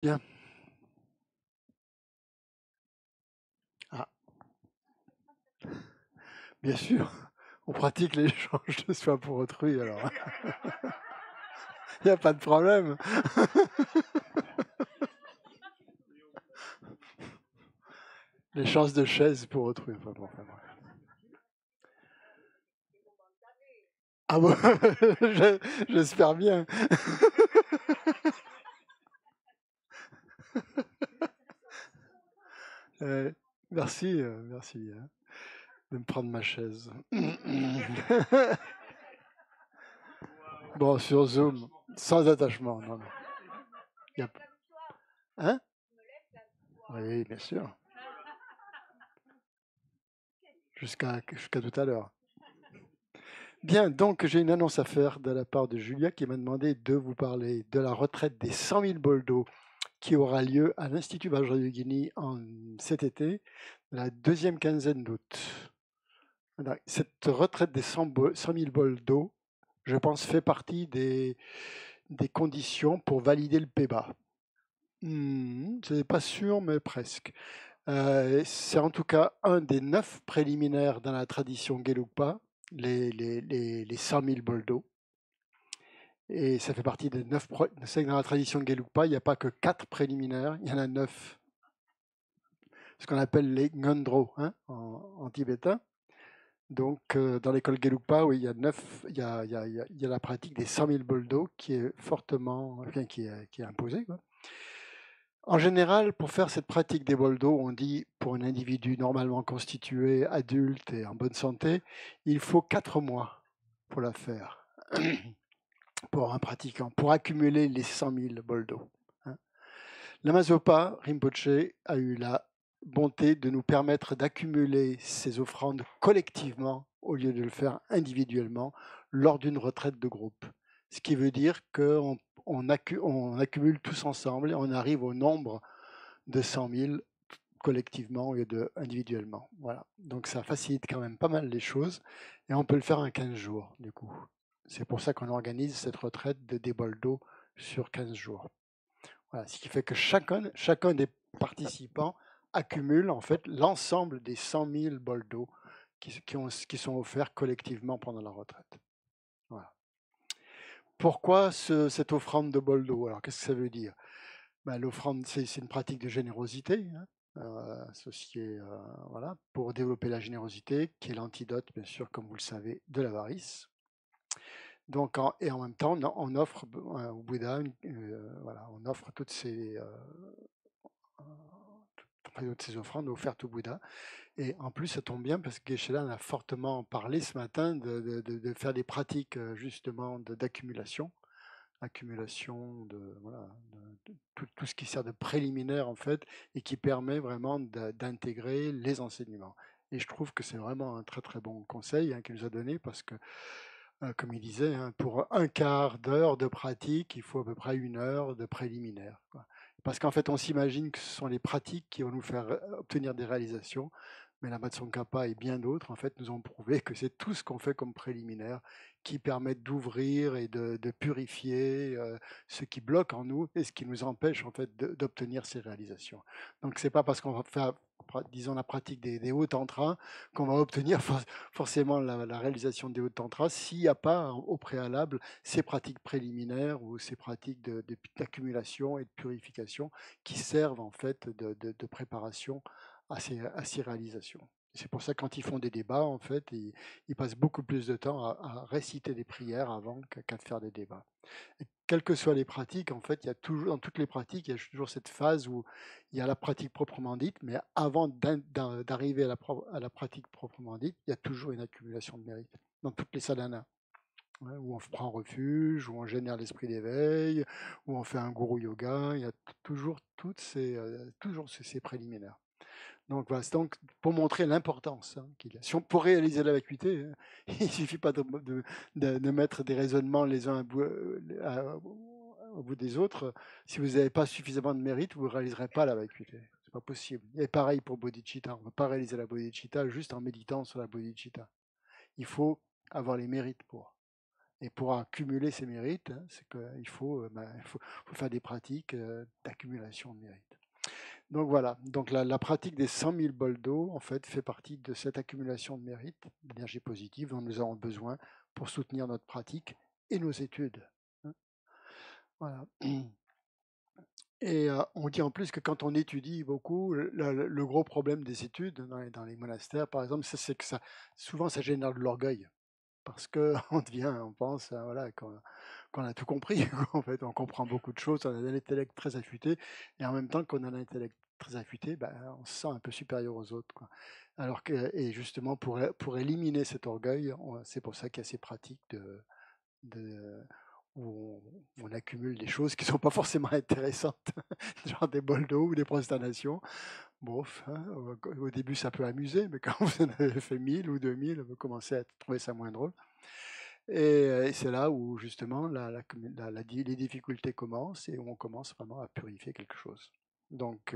Bien. Ah, bien sûr, on pratique l'échange de soi pour autrui, alors il n'y a pas de problème. L'échange de chaises pour autrui. Enfin, bon, enfin, bref. Ah bon, j'espère bien. Euh, merci, merci hein, de me prendre ma chaise. Bon, sur Zoom, sans attachement. Non, non. Y a... Hein? Oui, bien sûr. Jusqu'à tout à l'heure. Bien, donc j'ai une annonce à faire de la part de Julia qui m'a demandé de vous parler de la retraite des 100 000 bols d'eau qui aura lieu à l'Institut Vajrayogini cet été, la deuxième quinzaine d'août. Voilà. Cette retraite des 100 000 bols d'eau, je pense, fait partie des conditions pour valider le PEBA. Ce n'est pas sûr, mais presque. C'est en tout cas un des 9 préliminaires dans la tradition Gelugpa, les 100 000 bols d'eau. Et ça fait partie des 9. C'est que dans la tradition Gelugpa, il n'y a pas que 4 préliminaires, il y en a 9. Ce qu'on appelle les Ngondro hein, en tibétain. Donc, dans l'école Gelugpa, oui, il y a 9, il y a la pratique des 100 000 bols d'eau qui est fortement, enfin, qui est imposée, quoi. En général, pour faire cette pratique des bols d'eau, on dit pour un individu normalement constitué, adulte et en bonne santé, il faut 4 mois pour la faire, pour un pratiquant, pour accumuler les 100 000 bols d'eau. Hein. Lama Zopa Rinpoche a eu la bonté de nous permettre d'accumuler ces offrandes collectivement au lieu de le faire individuellement lors d'une retraite de groupe. Ce qui veut dire qu'on accumule tous ensemble et on arrive au nombre de 100 000 collectivement au lieu de individuellement. Voilà. Donc ça facilite quand même pas mal les choses et on peut le faire en 15 jours du coup. C'est pour ça qu'on organise cette retraite de Déboldo sur 15 jours. Voilà. Ce qui fait que chacun des participants accumule en fait l'ensemble des 100 000 bols d'eau qui sont offerts collectivement pendant la retraite. Voilà. Pourquoi cette offrande de bol d'eau? Alors qu'est-ce que ça veut dire? L'offrande, c'est une pratique de générosité, hein, associée voilà, pour développer la générosité, qui est l'antidote, bien sûr, comme vous le savez, de l'avarice. Donc, et en même temps, on offre au Bouddha, voilà, on offre toutes ces offrandes offertes au Bouddha. Et en plus, ça tombe bien parce que Geshe-la en a fortement parlé ce matin de faire des pratiques justement d'accumulation de, voilà, tout ce qui sert de préliminaire en fait et qui permet vraiment d'intégrer les enseignements. Et je trouve que c'est vraiment un très très bon conseil hein, qu'il nous a donné parce que, comme il disait, hein, pour un quart d'heure de pratique, il faut à peu près 1 heure de préliminaire. Quoi. Parce qu'en fait, on s'imagine que ce sont les pratiques qui vont nous faire obtenir des réalisations, mais la Matsongkhapa et bien d'autres, en fait, nous ont prouvé que c'est tout ce qu'on fait comme préliminaire qui permettent d'ouvrir et de purifier ce qui bloque en nous et ce qui nous empêche, en fait, d'obtenir ces réalisations. Donc, c'est pas parce qu'on va faire, disons, la pratique des hauts tantras qu'on va obtenir forcément la réalisation des hauts tantras s'il n'y a pas au préalable ces pratiques préliminaires ou ces pratiques d'accumulation et de purification qui servent, en fait, de préparation à ces réalisations. C'est pour ça que quand ils font des débats, en fait, ils passent beaucoup plus de temps à réciter des prières avant qu'à faire des débats. Et quelles que soient les pratiques, en fait, il y a toujours, dans toutes les pratiques, il y a toujours cette phase où il y a la pratique proprement dite, mais avant d'arriver à la pratique proprement dite, il y a toujours une accumulation de mérite dans toutes les sadhanas. Ouais, où on prend refuge, où on génère l'esprit d'éveil, où on fait un guru yoga, il y a toujours toujours ces préliminaires. Donc voilà, c'est donc pour montrer l'importance hein, qu'il y a. Pour réaliser la vacuité, il ne suffit pas de mettre des raisonnements les uns au bout des autres. Si vous n'avez pas suffisamment de mérite, vous ne réaliserez pas la vacuité. C'est pas possible. Et pareil pour bodhicitta. On ne peut pas réaliser la bodhicitta juste en méditant sur la bodhicitta. Il faut avoir les mérites pour. Et pour accumuler ces mérites, hein, c'est qu'il faut, faut faire des pratiques d'accumulation de mérites. Donc voilà, donc la pratique des 100 000 bols d'eau, en fait, fait partie de cette accumulation de mérites, d'énergie positive dont nous avons besoin pour soutenir notre pratique et nos études. Hein. Voilà. Et on dit en plus que quand on étudie beaucoup, le gros problème des études dans les monastères, par exemple, c'est que souvent ça génère de l'orgueil. Parce qu'on on pense voilà, qu'on a tout compris. En fait, on comprend beaucoup de choses, on a un intellect très affûté, et en même temps qu'on a un intellect très affûté, ben, on se sent un peu supérieur aux autres. Quoi. Alors que, et justement, pour éliminer cet orgueil, c'est pour ça qu'il y a ces pratiques de, où on accumule des choses qui ne sont pas forcément intéressantes, genre des bols d'eau ou des prosternations. Bof, hein, au début ça peut amuser, mais quand vous en avez fait 1000 ou 2000, vous commencez à trouver ça moins drôle. Et c'est là où justement les difficultés commencent et où on commence vraiment à purifier quelque chose. Donc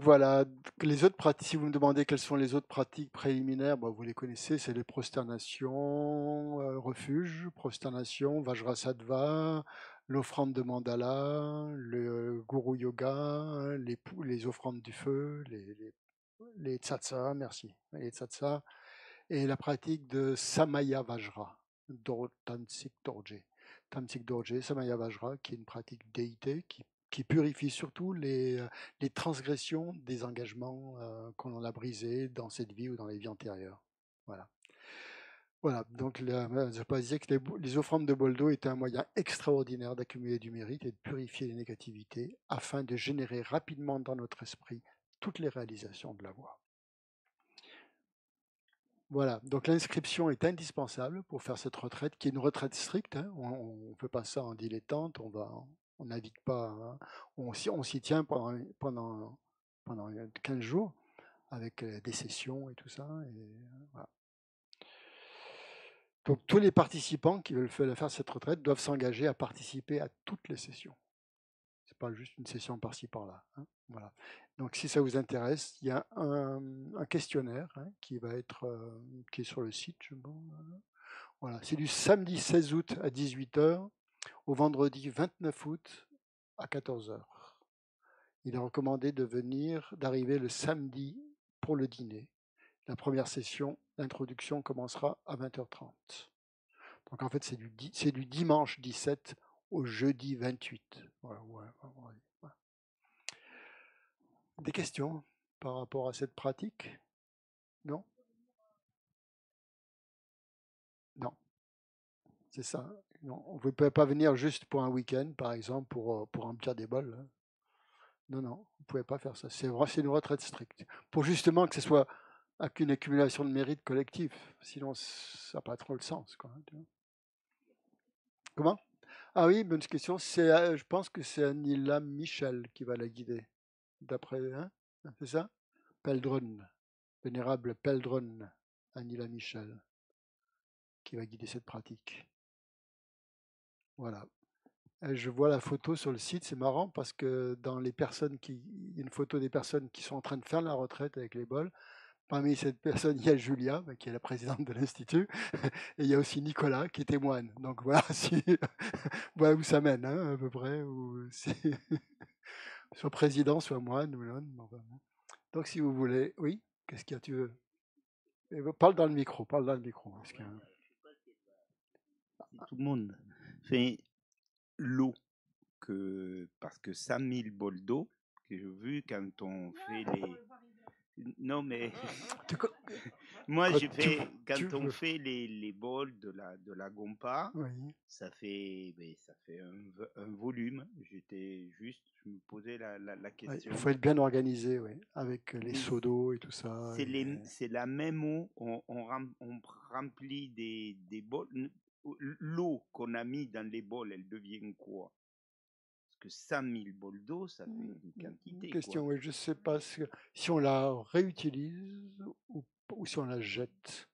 voilà, les autres pratiques, si vous me demandez quelles sont les autres pratiques préliminaires, bon, vous les connaissez, c'est les prosternations, refuge, prosternation, Vajrasattva, l'offrande de mandala, le guru yoga, hein, les offrandes du feu, les tsatsa, merci, les tsatsa, et la pratique de Samaya Vajra, Tamsik Dorje. Tamsik Dorje, Samaya Vajra, qui est une pratique déité qui purifie surtout les transgressions des engagements qu'on a brisés dans cette vie ou dans les vies antérieures. Voilà. Voilà, donc je peux dire que les offrandes de bol d'eau étaient un moyen extraordinaire d'accumuler du mérite et de purifier les négativités afin de générer rapidement dans notre esprit toutes les réalisations de la voie. Voilà, donc l'inscription est indispensable pour faire cette retraite, qui est une retraite stricte. Hein. On ne fait pas ça en dilettante, on navigue pas, hein. On s'y tient pendant 15 jours avec des sessions et tout ça. Et, voilà. Donc tous les participants qui veulent faire cette retraite doivent s'engager à participer à toutes les sessions. C'est pas juste une session par-ci par-là. Hein. Voilà. Donc si ça vous intéresse, il y a un questionnaire hein, qui est sur le site. Voilà. C'est du samedi 16 août à 18h au vendredi 29 août à 14h. Il est recommandé d'arriver le samedi pour le dîner. La première session, l'introduction commencera à 20h30. Donc en fait, c'est du dimanche 17 au jeudi 28. Voilà. Des questions par rapport à cette pratique? Non? Non, c'est ça. Non, vous ne pouvez pas venir juste pour un week-end, par exemple, pour remplir des bols. Hein. Non, non, vous ne pouvez pas faire ça. C'est une retraite stricte. Pour justement que ce soit une accumulation de mérite collectif. Sinon, ça n'a pas trop le sens. Quoi. Comment? Ah oui, bonne question. Je pense que c'est Anila Michel qui va la guider. D'après, hein? C'est ça? Peldron, vénérable Peldron, Anila Michel, qui va guider cette pratique. Voilà. Je vois la photo sur le site, c'est marrant parce que il y a une photo des personnes qui sont en train de faire la retraite avec les bols. Parmi cette personne, il y a Julia, qui est la présidente de l'Institut, et il y a aussi Nicolas qui est témoin. Donc voilà, voilà où ça mène, hein, à peu près. Soit président, soit moine. Ou non, donc si vous voulez, oui, qu'est-ce qu'il y a, tu veux? Parle dans le micro, parle dans le micro. Tout le monde fait l'eau, parce que 5000 bols d'eau, que j'ai vu quand on fait les... Non, mais moi, j'ai fait, quand on fait les bols de la Gompa, oui. ça fait un volume. Je me posais la question. Il faut être bien organisé, oui, avec les seaux d'eau et tout ça. C'est la même eau, on remplit des bols. L'eau qu'on a mis dans les bols, elle devient quoi? Parce que 5000 bols d'eau, ça fait une quantité. Question, quoi. oui, je ne sais pas si on la réutilise ou si on la jette.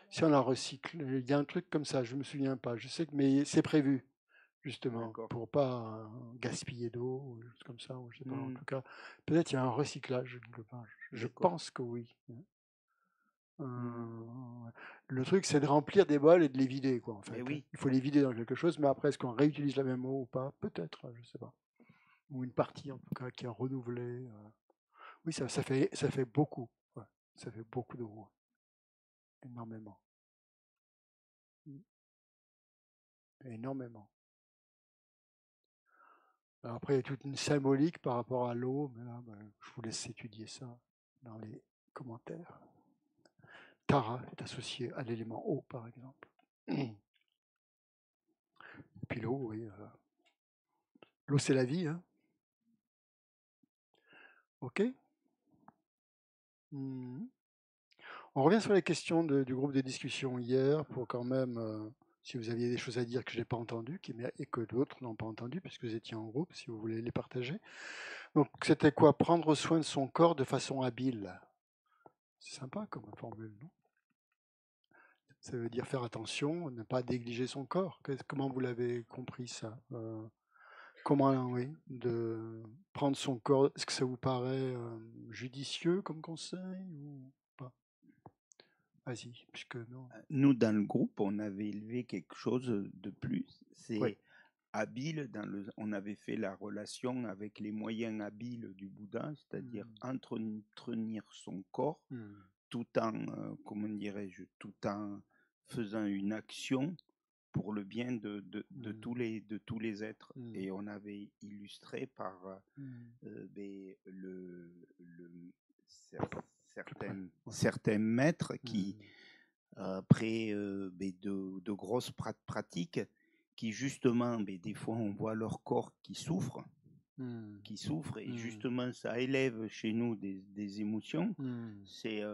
Si on la recycle. Il y a un truc comme ça, je ne me souviens pas. Je sais que mais c'est prévu, justement, pour pas gaspiller d'eau ou des choses comme ça. Je sais pas, en tout cas, peut-être il y a un recyclage quelque part. Je pense que oui. Le truc, c'est de remplir des bols et de les vider, quoi, en fait. oui. Il faut les vider dans quelque chose, mais après, est-ce qu'on réutilise la même eau ou pas? Peut-être, je ne sais pas. Ou une partie, en tout cas, qui est renouvelée. Oui, ça fait beaucoup. Ouais. Ça fait beaucoup d'eau. Énormément. Énormément. Alors après, il y a toute une symbolique par rapport à l'eau, mais là, je vous laisse étudier ça dans les commentaires. Tara est associée à l'élément eau, par exemple. Et puis l'eau, oui. L'eau, c'est la vie. Hein. OK. On revient sur les questions du groupe de discussion hier pour quand même, si vous aviez des choses à dire que je n'ai pas entendues et que d'autres n'ont pas entendues, puisque vous étiez en groupe, si vous voulez les partager. Donc, c'était quoi? Prendre soin de son corps de façon habile. C'est sympa comme formule, non? Ça veut dire faire attention, ne pas négliger son corps. Comment vous l'avez compris ça? Comment, oui, de prendre son corps, est-ce que ça vous paraît judicieux comme conseil ou pas? Vas-y, puisque non. Nous, dans le groupe, on avait élevé quelque chose de plus. C'est Oui. habile, on avait fait la relation avec les moyens habiles du Bouddha, c'est-à-dire entretenir son corps tout en, comment dirais-je, tout en faisant une action pour le bien de tous les êtres. Et on avait illustré par certains maîtres qui, après de grosses pratiques, qui justement, des fois on voit leur corps qui souffre, et justement ça élève chez nous des émotions. C'est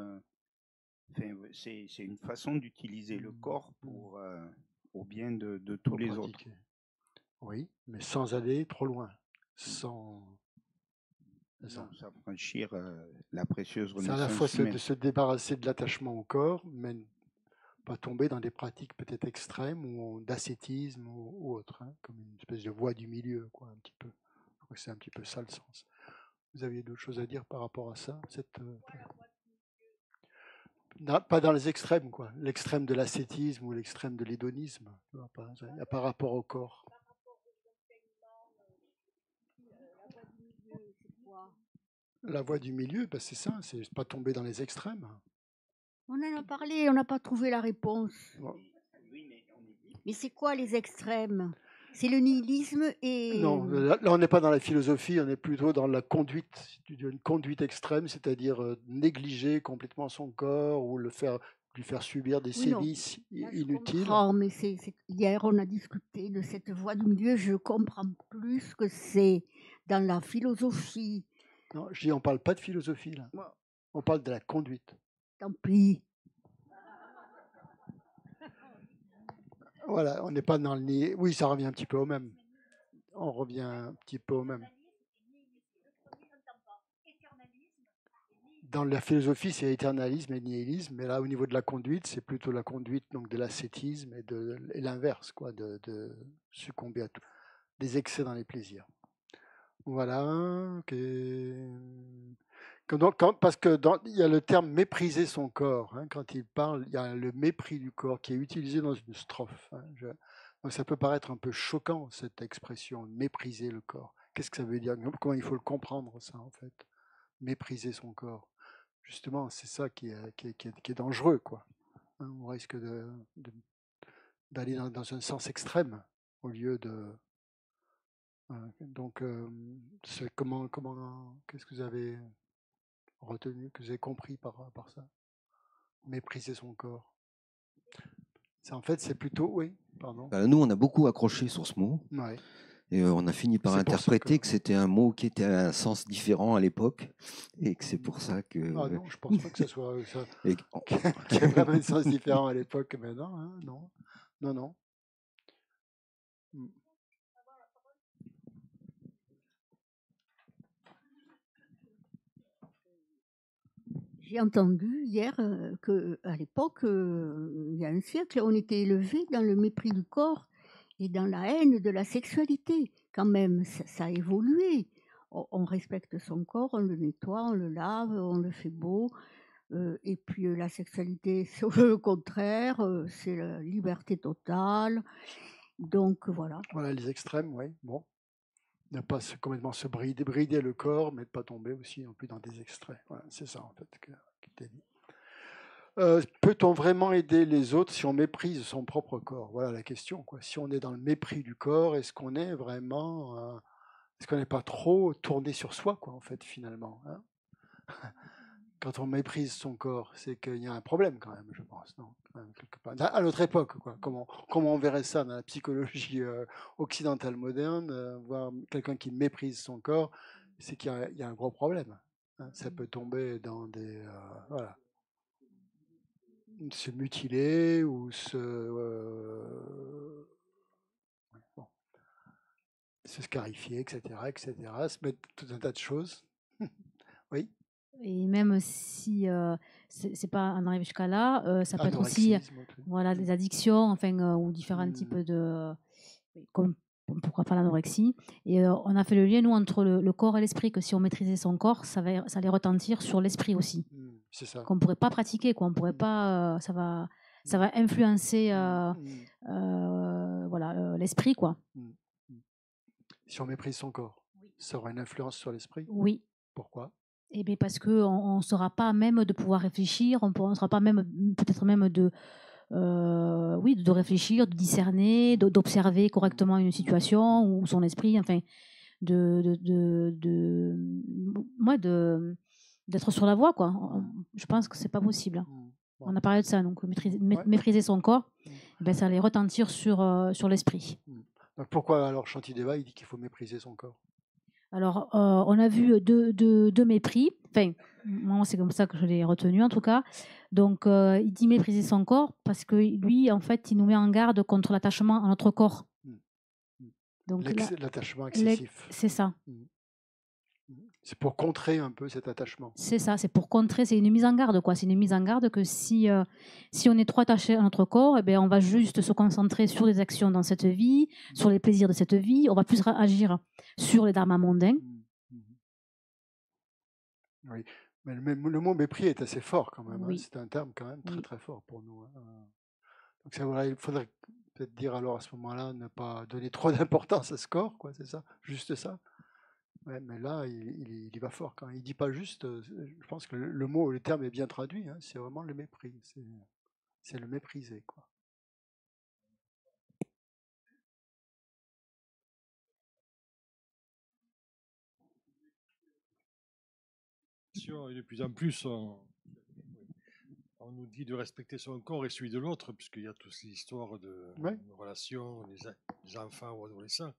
une façon d'utiliser le corps pour au bien de tous les autres. Oui, mais sans aller trop loin, sans s'affranchir la précieuse c'est à la renaissance fois humaine. de se débarrasser de l'attachement au corps, mais pas tomber dans des pratiques peut-être extrêmes ou d'ascétisme ou autre, hein, comme une espèce de voie du milieu, quoi, un petit peu. Je crois que c'est un petit peu ça le sens. Vous aviez d'autres choses à dire par rapport à ça? Pas dans les extrêmes, quoi. L'extrême de l'ascétisme ou l'extrême de l'hédonisme. Il n'y a pas rapport au corps. La voie du milieu, c'est ça, c'est pas tomber dans les extrêmes. On en a parlé, on n'a pas trouvé la réponse. Bon. Mais c'est quoi les extrêmes? C'est le nihilisme et... Non, là on n'est pas dans la philosophie, on est plutôt dans la conduite, une conduite extrême, c'est-à-dire négliger complètement son corps ou lui faire subir des sévices inutiles. Mais hier on a discuté de cette voie du milieu, je comprends plus que c'est dans la philosophie. Non, je dis on ne parle pas de philosophie là, on parle de la conduite. Tant pis. Voilà, on n'est pas dans le nid. Oui, ça revient un petit peu au même. On revient un petit peu au même. Dans la philosophie, c'est éternalisme et nihilisme, mais là, au niveau de la conduite, c'est plutôt la conduite donc de l'ascétisme et l'inverse, quoi, de succomber à tout, des excès dans les plaisirs. Voilà. Parce que il y a le terme mépriser son corps. Hein, quand il parle, il y a le mépris du corps qui est utilisé dans une strophe. Hein, donc ça peut paraître un peu choquant, cette expression, mépriser le corps. Qu'est-ce que ça veut dire? Comment il faut le comprendre, ça, en fait? Mépriser son corps. Justement, c'est ça qui est dangereux, quoi. Hein, on risque d'aller dans un sens extrême au lieu de... Donc, qu'est-ce que vous avez retenu, que vous avez compris par ça? Mépriser son corps. En fait, c'est plutôt... Oui, pardon. Nous, on a beaucoup accroché sur ce mot. Ouais. Et on a fini par interpréter que c'était un mot qui était à un sens différent à l'époque. Et que c'est pour ça que... Ah non, je ne pense pas que ce soit ça. Qu'il y ait vraiment un sens différent à l'époque que maintenant. Hein, non. Non. J'ai entendu hier qu'à l'époque, il y a un siècle, on était élevé dans le mépris du corps et dans la haine de la sexualité. Quand même, ça a évolué. On respecte son corps, on le nettoie, on le lave, on le fait beau. Et puis la sexualité, c'est le contraire, c'est la liberté totale. Donc voilà. Voilà les extrêmes, oui. Bon, ne pas complètement se brider le corps, mais ne pas tomber aussi non plus dans des extraits. Voilà, c'est ça en fait qui t'est dit. Peut-on vraiment aider les autres si on méprise son propre corps? Voilà la question, quoi. Si on est dans le mépris du corps, est-ce qu'on est vraiment, est-ce qu'on n'est pas trop tourné sur soi, quoi, en fait, finalement, hein? Quand on méprise son corps, c'est qu'il y a un problème quand même, je pense, non? Quand même, quelque part. À notre époque, quoi. Comment on verrait ça dans la psychologie occidentale moderne, voir quelqu'un qui méprise son corps, c'est qu'il y a un gros problème, hein. Ça peut tomber dans des, voilà, se mutiler ou bon, se scarifier, etc., se mettre tout un tas de choses. Oui, Et même si c'est pas en arrive jusqu'à là, ça peut être aussi anorexisme, tout. voilà, des addictions, enfin, ou différents types de. Comme, pourquoi pas l'anorexie. Et on a fait le lien, nous, entre le corps et l'esprit, que si on maîtrisait son corps, ça allait retentir sur l'esprit aussi. C'est ça. Qu'on ne pourrait pas pratiquer, quoi. On pourrait pas. Ça va influencer voilà, l'esprit, quoi. Si on méprise son corps, ça aura une influence sur l'esprit? Oui. Pourquoi? Eh bien parce qu'on ne sera pas même de pouvoir réfléchir, on ne sera pas même, peut-être même de réfléchir, de discerner, d'observer correctement une situation ou son esprit, enfin, d'être sur la voie, quoi. Je pense que c'est pas possible. On a parlé de ça, donc mépriser son corps, ben, ça allait retentir sur l'esprit. Donc pourquoi alors Shantideva il dit qu'il faut mépriser son corps? Alors, on a vu deux mépris. Enfin, moi, c'est comme ça que je l'ai retenu, en tout cas. Donc, il dit mépriser son corps parce que lui, en fait, il nous met en garde contre l'attachement à notre corps. Donc, l'attachement excessif. C'est ça. C'est pour contrer un peu cet attachement. C'est ça, c'est pour contrer, c'est une mise en garde, quoi. C'est une mise en garde que si on est trop attaché à notre corps, eh bien, on va juste se concentrer sur les actions dans cette vie, sur les plaisirs de cette vie, on va plus agir sur les dharmas mondains. Oui, mais le mot mépris est assez fort quand même. Oui. Hein. C'est un terme quand même très très fort pour nous. Hein. Donc voilà, il faudrait peut-être dire alors à ce moment-là, ne pas donner trop d'importance à ce corps, quoi, c'est ça, juste ça. Ouais, mais là, il y va fort quand il dit pas juste. Je pense que le terme est bien traduit. Hein, c'est vraiment le mépris. C'est le mépriser, quoi. Et de plus en plus, on nous dit de respecter son corps et celui de l'autre, puisqu'il y a toutes ces histoires de relations, des enfants ou adolescents,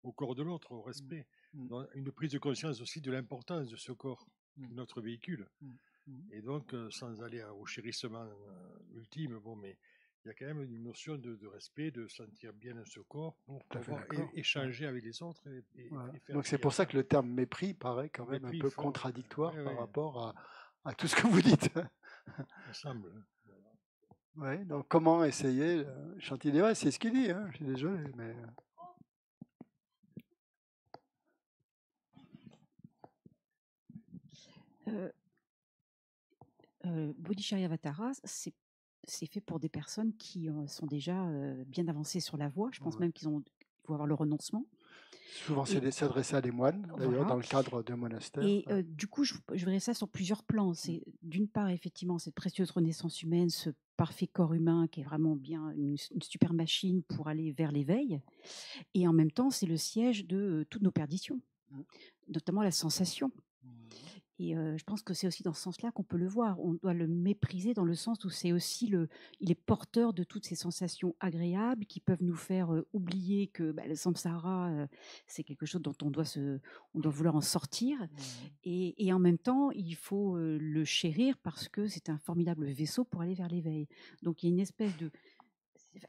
au corps de l'autre, au respect. Donc, une prise de conscience aussi de l'importance de ce corps, de notre véhicule. Et donc, sans aller au chérissement ultime, bon, mais il y a quand même une notion de respect, de sentir bien ce corps pour pouvoir échanger avec les autres. Et faire donc c'est pour ça que le terme mépris paraît quand même un peu fort, contradictoire par rapport à tout ce que vous dites. Ça semble. Ouais, donc comment essayer Shantideva, c'est ce qu'il dit, hein, je suis désolé, mais... Bodhisattva, c'est fait pour des personnes qui sont déjà bien avancées sur la voie. Je pense même qu'il faut avoir le renoncement. Souvent, c'est s'adresser à des moines, d'ailleurs, dans le cadre d'un monastère. Et du coup, je verrais ça sur plusieurs plans. C'est d'une part, effectivement, cette précieuse renaissance humaine, ce parfait corps humain qui est vraiment bien une super machine pour aller vers l'éveil. Et en même temps, c'est le siège de toutes nos perditions, notamment la sensation. Et je pense que c'est aussi dans ce sens-là qu'on peut le voir. On doit le mépriser dans le sens où c'est aussi il est porteur de toutes ces sensations agréables qui peuvent nous faire oublier que le samsara, c'est quelque chose dont on doit vouloir en sortir. Et en même temps, il faut le chérir parce que c'est un formidable vaisseau pour aller vers l'éveil. Donc il y a une espèce de...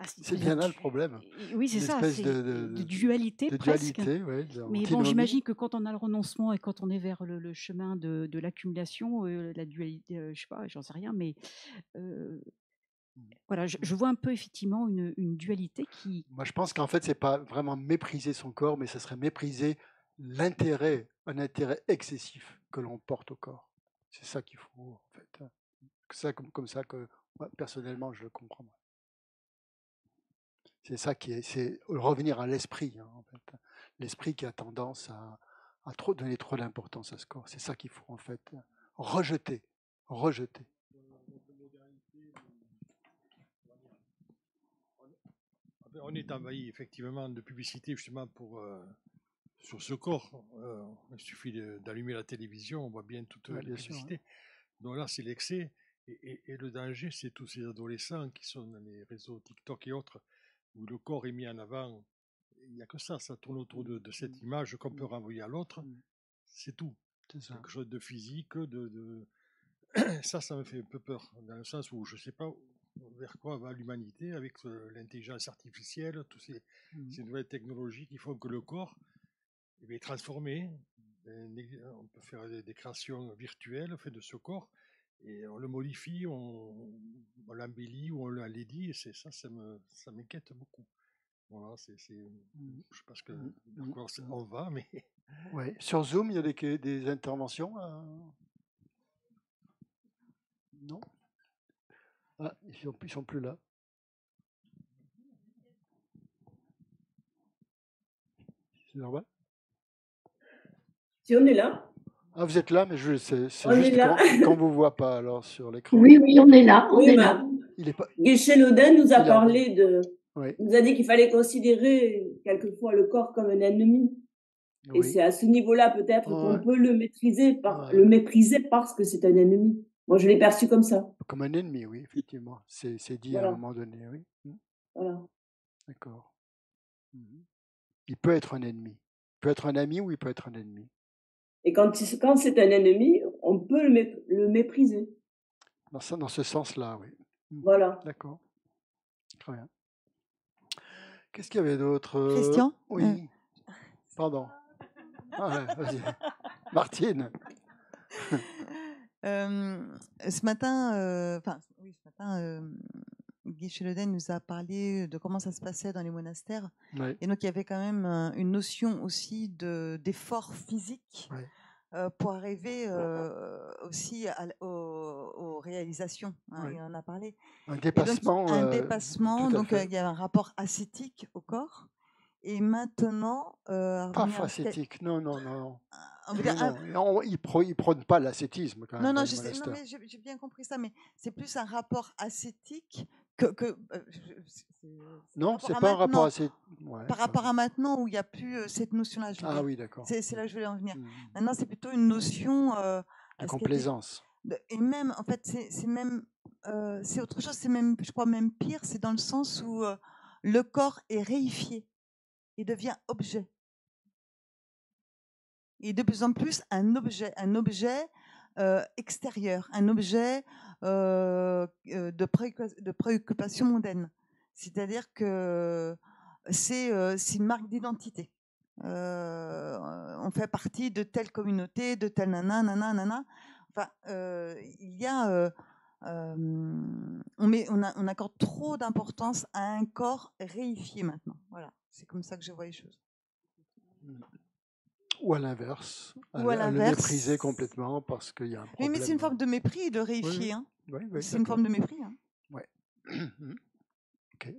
C'est bien là le problème. Oui, c'est ça, c'est de dualité presque. Mais bon, j'imagine que quand on a le renoncement et quand on est vers le chemin de l'accumulation, la dualité, je sais pas, j'en sais rien, mais voilà, je vois un peu effectivement une dualité qui... Moi, je pense qu'en fait, c'est pas vraiment mépriser son corps, mais ce serait mépriser un intérêt excessif que l'on porte au corps. C'est ça qu'il faut, en fait. C'est comme ça que moi, personnellement je le comprends. C'est ça c'est revenir à l'esprit, hein, en fait. L'esprit qui a tendance à donner trop d'importance à ce corps. C'est ça qu'il faut en fait rejeter. On est envahi effectivement de publicité justement sur ce corps. Il suffit d'allumer la télévision, on voit bien toutes les publicités. Sûr, hein. Donc là, c'est l'excès. Et le danger, c'est tous ces adolescents qui sont dans les réseaux TikTok et autres, où le corps est mis en avant. Il n'y a que ça tourne autour de cette image qu'on peut renvoyer à l'autre. C'est tout. C'est quelque chose de physique, ça me fait un peu peur, dans le sens où je ne sais pas vers quoi va l'humanité avec l'intelligence artificielle, toutes ces nouvelles technologies qui font que le corps est transformé. On peut faire des créations virtuelles faites de ce corps et on le modifie, on l'embellit ou on l'alédit, et ça m'inquiète beaucoup. Voilà, je ne sais pas on va, mais... Ouais. Sur Zoom, il y a des interventions Non. Ah, ils sont plus là. C'est normal. Si on est là. Ah, vous êtes là, mais c'est juste qu'on ne vous voit pas alors sur l'écran. Oui, on est là. On est là. Guéchelodin nous a parlé nous a dit qu'il fallait considérer quelquefois le corps comme un ennemi. Et c'est à ce niveau-là peut-être qu'on peut le maîtriser, le mépriser parce que c'est un ennemi. Moi, je l'ai perçu comme ça. Comme un ennemi, oui, effectivement. C'est dit à un moment donné, oui. Voilà. D'accord. Il peut être un ennemi. Il peut être un ami ou il peut être un ennemi. Et quand c'est un ennemi, on peut le mépriser. Dans ce sens-là, oui. Voilà. D'accord. Très bien. Qu'est-ce qu'il y avait d'autre? Christian? Oui. Pardon. Vas-y. Martine. Ce matin, Guy Chelodin nous a parlé de comment ça se passait dans les monastères. Oui. Et donc, il y avait quand même une notion aussi d'effort physique pour arriver aussi aux réalisations. Hein, il en a parlé. Un dépassement. Donc, un dépassement. Donc, il y a un rapport ascétique au corps. Et maintenant... pas ascétique, non. Ils ne prônent pas l'ascétisme. Quand même, non, mais j'ai bien compris ça, mais c'est plus un rapport ascétique que non, c'est pas un rapport ascétique. Par rapport à maintenant où il n'y a plus cette notion-là. Ah oui, d'accord. C'est là que je voulais en venir. Maintenant, c'est plutôt une notion... de complaisance. Et même, en fait, c'est autre chose, c'est même, je crois même pire, c'est dans le sens où le corps est réifié. Il devient objet. Et de plus en plus un objet extérieur, un objet de préoccupation mondaine. C'est-à-dire que c'est une marque d'identité. On fait partie de telle communauté, de telle nana. Enfin, il y a... on accorde trop d'importance à un corps réifié maintenant. Voilà, c'est comme ça que je vois les choses. Ou à l'inverse, à le mépriser complètement parce qu'il y a un problème. Mais c'est une forme de mépris et de réifier. Hein. Oui, c'est une forme de mépris. Hein. Oui. Ok.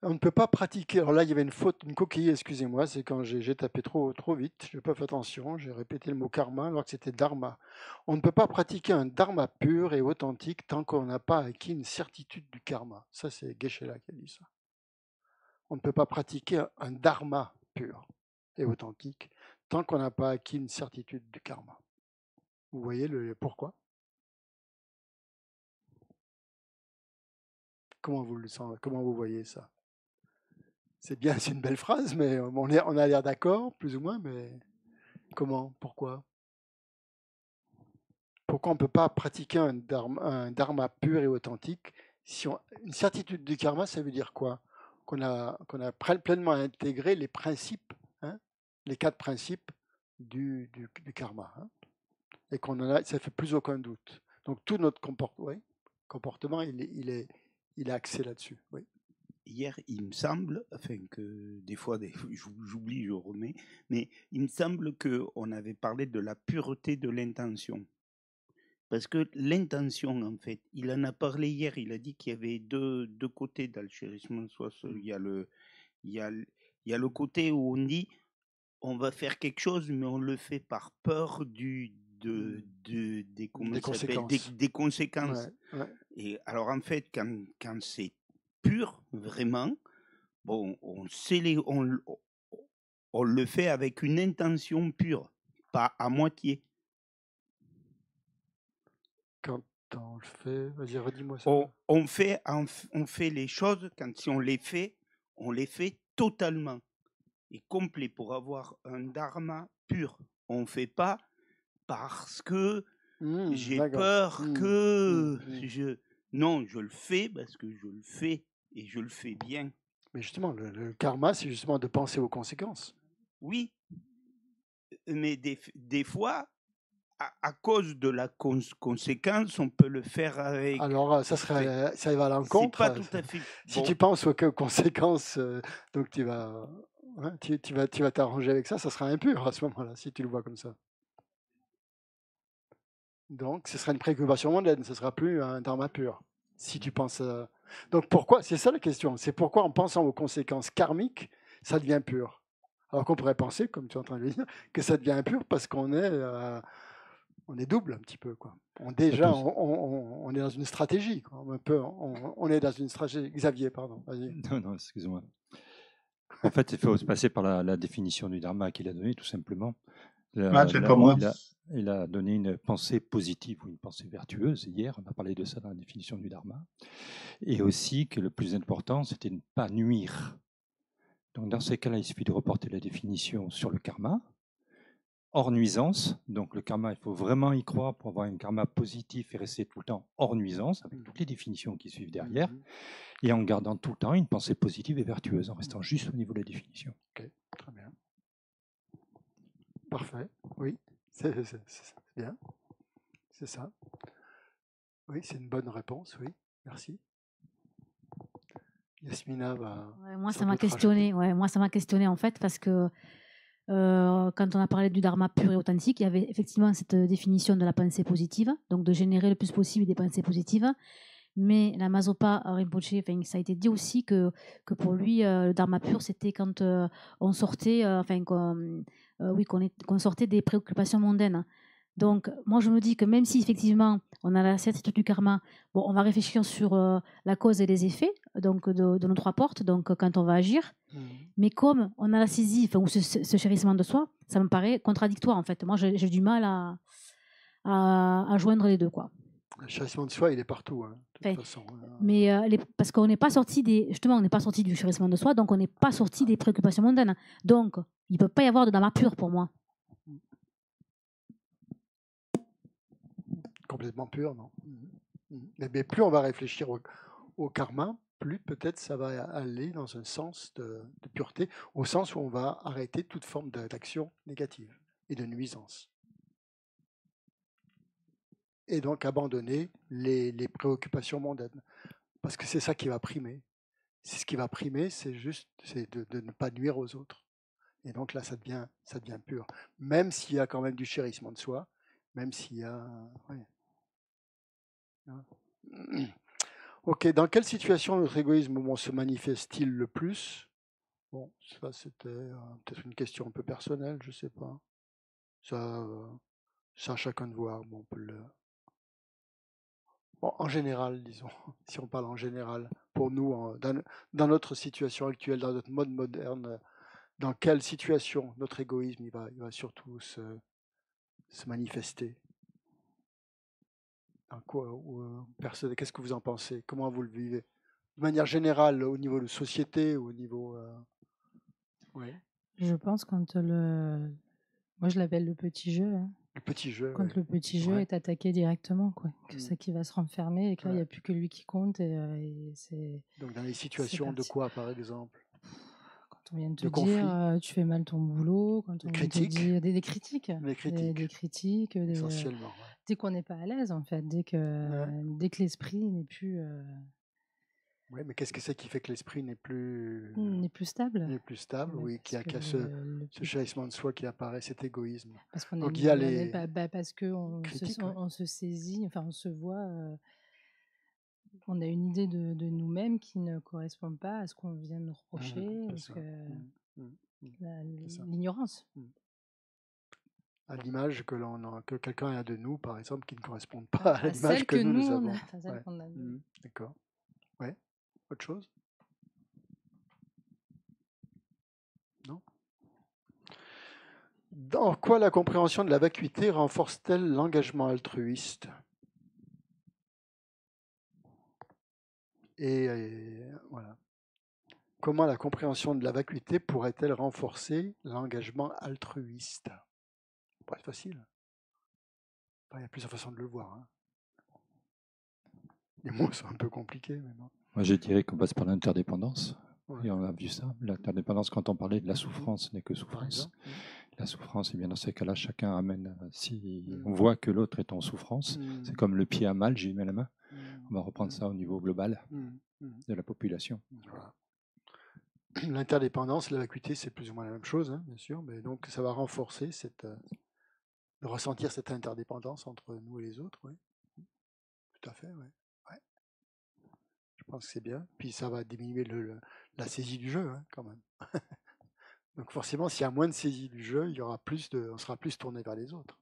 On ne peut pas pratiquer. Alors là, il y avait une faute, une coquille, excusez-moi, c'est quand j'ai tapé trop vite, je n'ai pas fait attention, j'ai répété le mot karma alors que c'était dharma. On ne peut pas pratiquer un dharma pur et authentique tant qu'on n'a pas acquis une certitude du karma. Ça, c'est Geshe-la qui a dit ça. On ne peut pas pratiquer un dharma pur et authentique tant qu'on n'a pas acquis une certitude du karma. Vous voyez pourquoi? Comment vous voyez ça? C'est bien, c'est une belle phrase, mais on a l'air d'accord, plus ou moins, mais comment? Pourquoi? Pourquoi on ne peut pas pratiquer un dharma pur et authentique? Une certitude du karma, ça veut dire quoi? Qu'on a pleinement intégré les principes, hein, les 4 principes du karma, hein, et ça fait plus aucun doute. Donc tout notre comportement, il est axé là-dessus. Oui. hier, il me semble, enfin que des fois, j'oublie, je remets, mais il me semble qu'on avait parlé de la pureté de l'intention. Parce que l'intention, en fait, il en a parlé hier, il a dit qu'il y avait deux côtés dans le chérissement de soi. Il y a le côté où on dit, on va faire quelque chose, mais on le fait par peur des conséquences. Des conséquences. Ouais. Et alors, en fait, quand c'est pur, vraiment, bon, on le fait avec une intention pure, pas à moitié. Quand on le fait, vas-y, redis-moi ça. On fait les choses, si on les fait totalement et complet pour avoir un dharma pur. On ne fait pas parce que j'ai peur que Non, je le fais parce que je le fais et je le fais bien. Mais justement, le karma, c'est justement de penser aux conséquences. Oui, mais des fois, à cause de la conséquence, on peut le faire avec... Alors, ça va à l'encontre. C'est pas tout à fait... Si tu penses aux conséquences, donc tu vas t'arranger avec ça, ça sera impur à ce moment-là, si tu le vois comme ça. Donc, ce sera une préoccupation mondaine, ce ne sera plus un dharma pur. Si tu penses... Donc, pourquoi? C'est ça la question. C'est pourquoi, en pensant aux conséquences karmiques, ça devient pur. Alors qu'on pourrait penser, comme tu es en train de le dire, que ça devient impur parce qu'on est double un petit peu, quoi. On est dans une stratégie, quoi. On est dans une stratégie. Xavier, pardon, vas-y. Non, excuse-moi. En fait, il faut se passer par la définition du dharma qu'il a donnée, tout simplement. Il a donné une pensée positive ou une pensée vertueuse. Hier, on a parlé de ça dans la définition du dharma. Et aussi que le plus important, c'était de ne pas nuire. Donc, dans ces cas-là, il suffit de reporter la définition sur le karma. Hors nuisance, donc le karma, il faut vraiment y croire pour avoir un karma positif et rester tout le temps hors nuisance, avec toutes les définitions qui suivent derrière, et en gardant tout le temps une pensée positive et vertueuse, en restant juste au niveau de la définition. Ok, très bien. Parfait, oui, c'est bien, c'est ça. Oui, c'est une bonne réponse, oui, merci. Yasmina va... moi, ça m'a questionné. Moi, ça m'a questionné, en fait, parce que quand on a parlé du dharma pur et authentique, il y avait effectivement cette définition de la pensée positive, donc de générer le plus possible des pensées positives. Mais la Mazopa Rinpoche, ça a été dit aussi que pour lui, le dharma pur, c'était quand on sortait, qu'on sortait des préoccupations mondaines. Donc, moi, je me dis que même si effectivement on a la certitude du karma, bon, on va réfléchir sur la cause et les effets donc de nos trois portes, donc quand on va agir. Mais comme on a la saisie, ou ce chérissement de soi, ça me paraît contradictoire en fait. Moi, j'ai du mal à joindre les deux, quoi. Le chérissement de soi, il est partout, hein, de toute façon. Mais parce qu'on n'est pas sorti on n'est pas sorti du chérissement de soi, donc on n'est pas sorti des préoccupations mondaines. Donc, il ne peut pas y avoir de dharma pur pour moi. Complètement pur, non. Mais plus on va réfléchir au karma, plus peut-être ça va aller dans un sens de pureté, au sens où on va arrêter toute forme d'action négative et de nuisance. Et donc abandonner les préoccupations mondaines. Parce que c'est ça qui va primer. C'est ce qui va primer, c'est de ne pas nuire aux autres. Et donc là, ça devient pur. Même s'il y a quand même du chérissement de soi, même s'il y a... Ouais. Ok, dans quelle situation notre égoïsme se manifeste-t-il le plus? Bon, ça c'était peut-être une question un peu personnelle, je ne sais pas. Ça à chacun de voir. Bon, en général, disons, si on parle en général, pour nous, dans notre situation actuelle, dans notre mode moderne, dans quelle situation notre égoïsme il va surtout se manifester? Qu'est-ce que vous en pensez? Comment vous le vivez? De manière générale, au niveau de société, ou au niveau... Je pense quand moi je l'appelle le petit jeu. Hein. Le petit jeu. Quand le petit jeu est attaqué directement, quoi. Que c'est qui va se renfermer et que là, il n'y a plus que lui qui compte. Et c'est... Donc dans les situations de quoi, par exemple? Quand on vient de te dire tu fais mal ton boulot, quand on vient de te dire des critiques. Des critiques. Essentiellement. Dès qu'on n'est pas à l'aise, en fait, dès que l'esprit n'est plus Oui, mais qu'est-ce que c'est qui fait que l'esprit n'est plus stable? N'est plus stable, oui, qu'il y a ce chérissement de soi qui apparaît, cet égoïsme. Parce qu'on Donc il y a les parce qu'on on se saisit, enfin on se voit, on a une idée de nous-mêmes qui ne correspond pas à ce qu'on vient de nous reprocher, l'ignorance. À l'image que quelqu'un a de nous, par exemple, qui ne correspond pas à l'image que nous avons. D'accord. Ouais. Autre chose? Non? Dans quoi la compréhension de la vacuité renforce-t-elle l'engagement altruiste? Et voilà. Comment la compréhension de la vacuité pourrait-elle renforcer l'engagement altruiste? Pas facile. Enfin, il y a plusieurs façons de le voir. Hein. Les mots sont un peu compliqués. Mais non. Moi, je dirais qu'on passe par l'interdépendance. Ouais. Et on a vu ça. L'interdépendance, quand on parlait de la souffrance, n'est que souffrance. La souffrance, et bien dans ces cas-là, chacun amène. Si on voit que l'autre est en souffrance, c'est comme le pied a mal, j'ai mis la main. On va reprendre ça au niveau global de la population. Voilà. L'interdépendance, la vacuité, c'est plus ou moins la même chose, hein, bien sûr, mais donc ça va renforcer de ressentir cette interdépendance entre nous et les autres, oui. Tout à fait, oui. Ouais. Je pense que c'est bien. Puis ça va diminuer la saisie du jeu, hein, quand même. Donc forcément, s'il y a moins de saisie du jeu, il y aura on sera plus tourné vers les autres.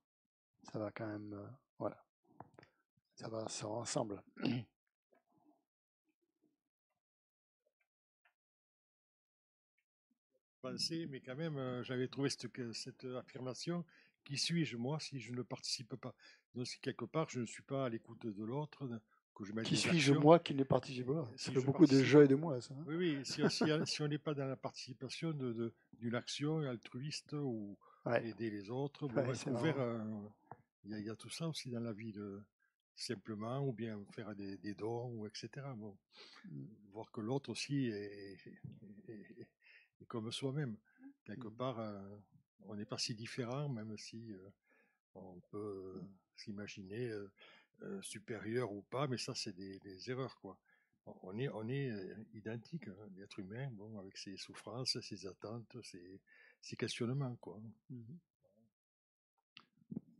Ça va quand même, voilà. Ça va ensemble. Mais quand même, j'avais trouvé cette affirmation: qui suis-je, moi, si je ne participe pas? Donc, si quelque part, je ne suis pas à l'écoute de l'autre, que je mette qui suis-je, moi, qui ne participe pas? Ça fait beaucoup de je et de moi, ça. Hein. Oui, si on n'est pas dans la participation d'une action altruiste ou aider les autres, être ouvert, il y a tout ça aussi dans la vie, simplement, ou bien faire des dons, ou etc. Bon. Voir que l'autre aussi est comme soi-même. Quelque part, on n'est pas si différent, même si on peut s'imaginer supérieur ou pas, mais ça, c'est des erreurs, quoi. On est identique, hein, l'être humain, bon, avec ses souffrances, ses attentes, ses questionnements, quoi.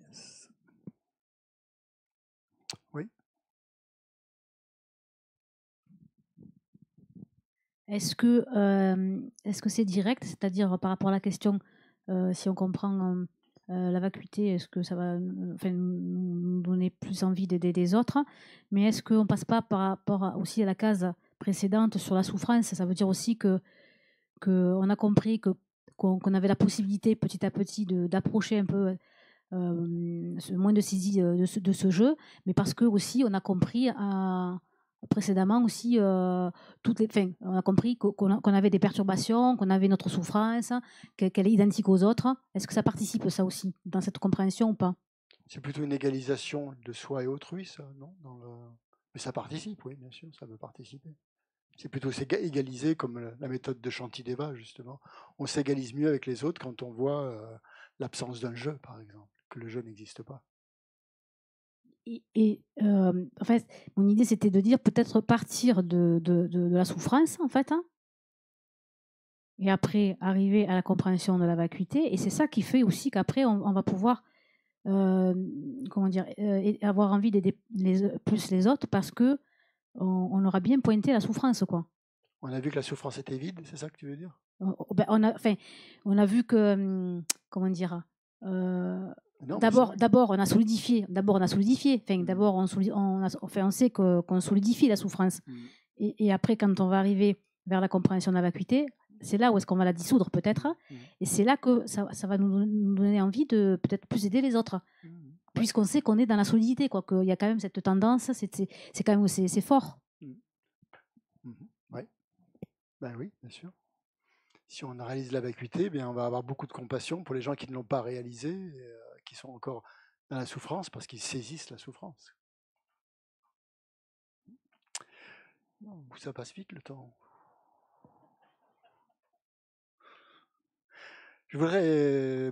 Yes. Oui. Est-ce que c'est direct, c'est-à-dire par rapport à la question, si on comprend la vacuité, est-ce que ça va nous donner plus envie d'aider les autres? Mais est-ce qu'on ne passe pas par rapport aussi à la case précédente sur la souffrance? Ça veut dire aussi qu'on a compris qu'on avait la possibilité petit à petit d'approcher un peu moins de saisie de ce jeu, mais parce que aussi on a compris précédemment aussi, on a compris qu'on avait des perturbations, qu'on avait notre souffrance, qu'elle est identique aux autres. Est-ce que ça participe, ça aussi, dans cette compréhension ou pas? C'est plutôt une égalisation de soi et autrui, ça, non? Mais ça participe, oui, bien sûr, ça peut participer. C'est plutôt égaliser, comme la méthode de Shantideva, justement. On s'égalise mieux avec les autres quand on voit l'absence d'un jeu, par exemple, que le jeu n'existe pas. En fait, mon idée, c'était de dire peut-être partir de la souffrance, en fait, hein, et après arriver à la compréhension de la vacuité. Et c'est ça qui fait aussi qu'après, on va pouvoir comment dire, avoir envie d'aider plus les autres parce que on aura bien pointé la souffrance, quoi. On a vu que la souffrance était vide, c'est ça que tu veux dire? On a vu que, comment dire, d'abord on a solidifié. D'abord on sait qu'on solidifie la souffrance. Et après, quand on va arriver vers la compréhension de la vacuité, c'est là où est-ce qu'on va la dissoudre peut-être. Et c'est là que ça va nous donner envie de peut-être plus aider les autres. Puisqu'on sait qu'on est dans la solidité, quoi, qu'il y a quand même cette tendance, c'est quand même c'est fort. Ouais. Ben oui, bien sûr. Si on réalise la vacuité, bien on va avoir beaucoup de compassion pour les gens qui ne l'ont pas réalisé, qui sont encore dans la souffrance parce qu'ils saisissent la souffrance. Ça passe vite le temps. Je voudrais la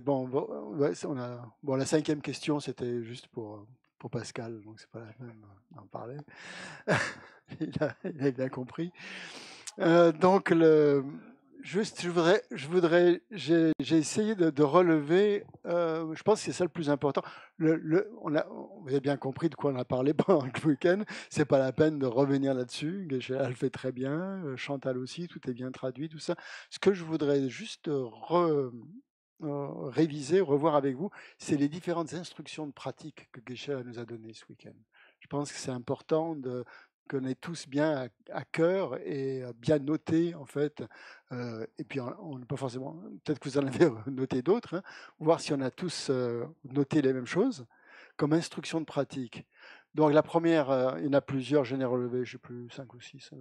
5e question, c'était juste pour pour Pascal, donc c'est pas la peine d'en parler. il a bien compris. Donc, juste, j'ai essayé de relever, je pense que c'est ça le plus important. Vous avez bien compris de quoi on a parlé pendant le week-end. C'est pas la peine de revenir là-dessus. Elle le fait très bien, Chantal aussi, tout est bien traduit, tout ça. Ce que je voudrais juste réviser, revoir avec vous, c'est les différentes instructions de pratique que Geshe nous a données ce week-end. Je pense que c'est important qu'on ait tous bien à cœur et bien noté, en fait. Et puis, on n'est pas forcément. Peut-être que vous en avez noté d'autres, hein, voir si on a tous noté les mêmes choses comme instruction de pratique. Donc, la première, il y en a plusieurs, j'en ai relevé, je ne sais plus, 5 ou 6.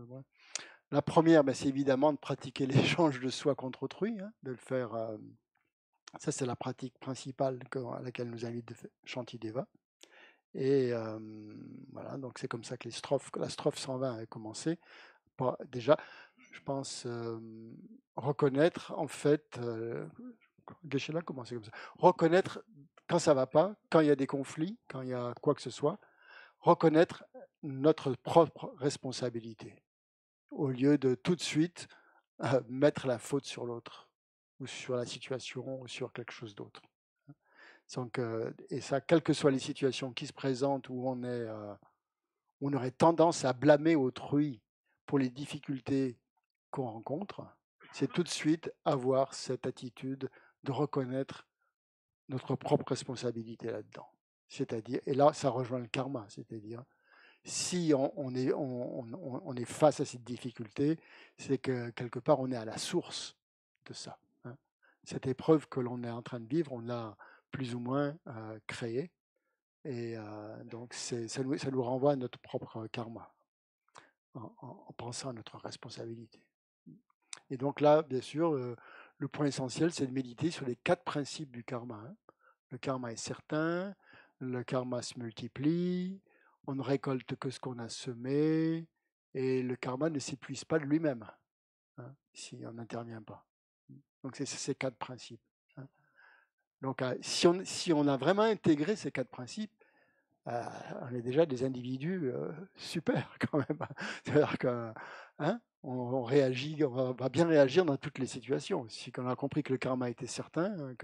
La première, c'est évidemment de pratiquer l'échange de soi contre autrui, hein, de le faire. Ça, c'est la pratique principale à laquelle nous invite Shantideva. Et voilà, donc c'est comme ça que la strophe 120 a commencé. Déjà, je pense reconnaître, en fait, Geshe-la a commencé comme ça. Reconnaître quand ça ne va pas, quand il y a des conflits, quand il y a quoi que ce soit, reconnaître notre propre responsabilité, au lieu de tout de suite mettre la faute sur l'autre, ou sur la situation, ou sur quelque chose d'autre. Donc, et ça, quelles que soient les situations qui se présentent où on aurait tendance à blâmer autrui pour les difficultés qu'on rencontre, c'est tout de suite avoir cette attitude de reconnaître notre propre responsabilité là-dedans. C'est-à-dire, et là, ça rejoint le karma, c'est-à-dire, si on est face à cette difficulté, c'est que quelque part, on est à la source de ça. Hein. Cette épreuve que l'on est en train de vivre, on l'a plus ou moins créée. Et donc, ça nous renvoie à notre propre karma, en pensant à notre responsabilité. Et donc là, bien sûr, le point essentiel, c'est de méditer sur les 4 principes du karma. Hein. Le karma est certain, le karma se multiplie, on ne récolte que ce qu'on a semé, et le karma ne s'épuise pas de lui-même, hein, si on n'intervient pas. Donc c'est ces 4 principes. Hein. Donc si on a vraiment intégré ces 4 principes, on est déjà des individus super quand même. C'est-à-dire que on réagit, on va bien réagir dans toutes les situations. Si on a compris que le karma était certain,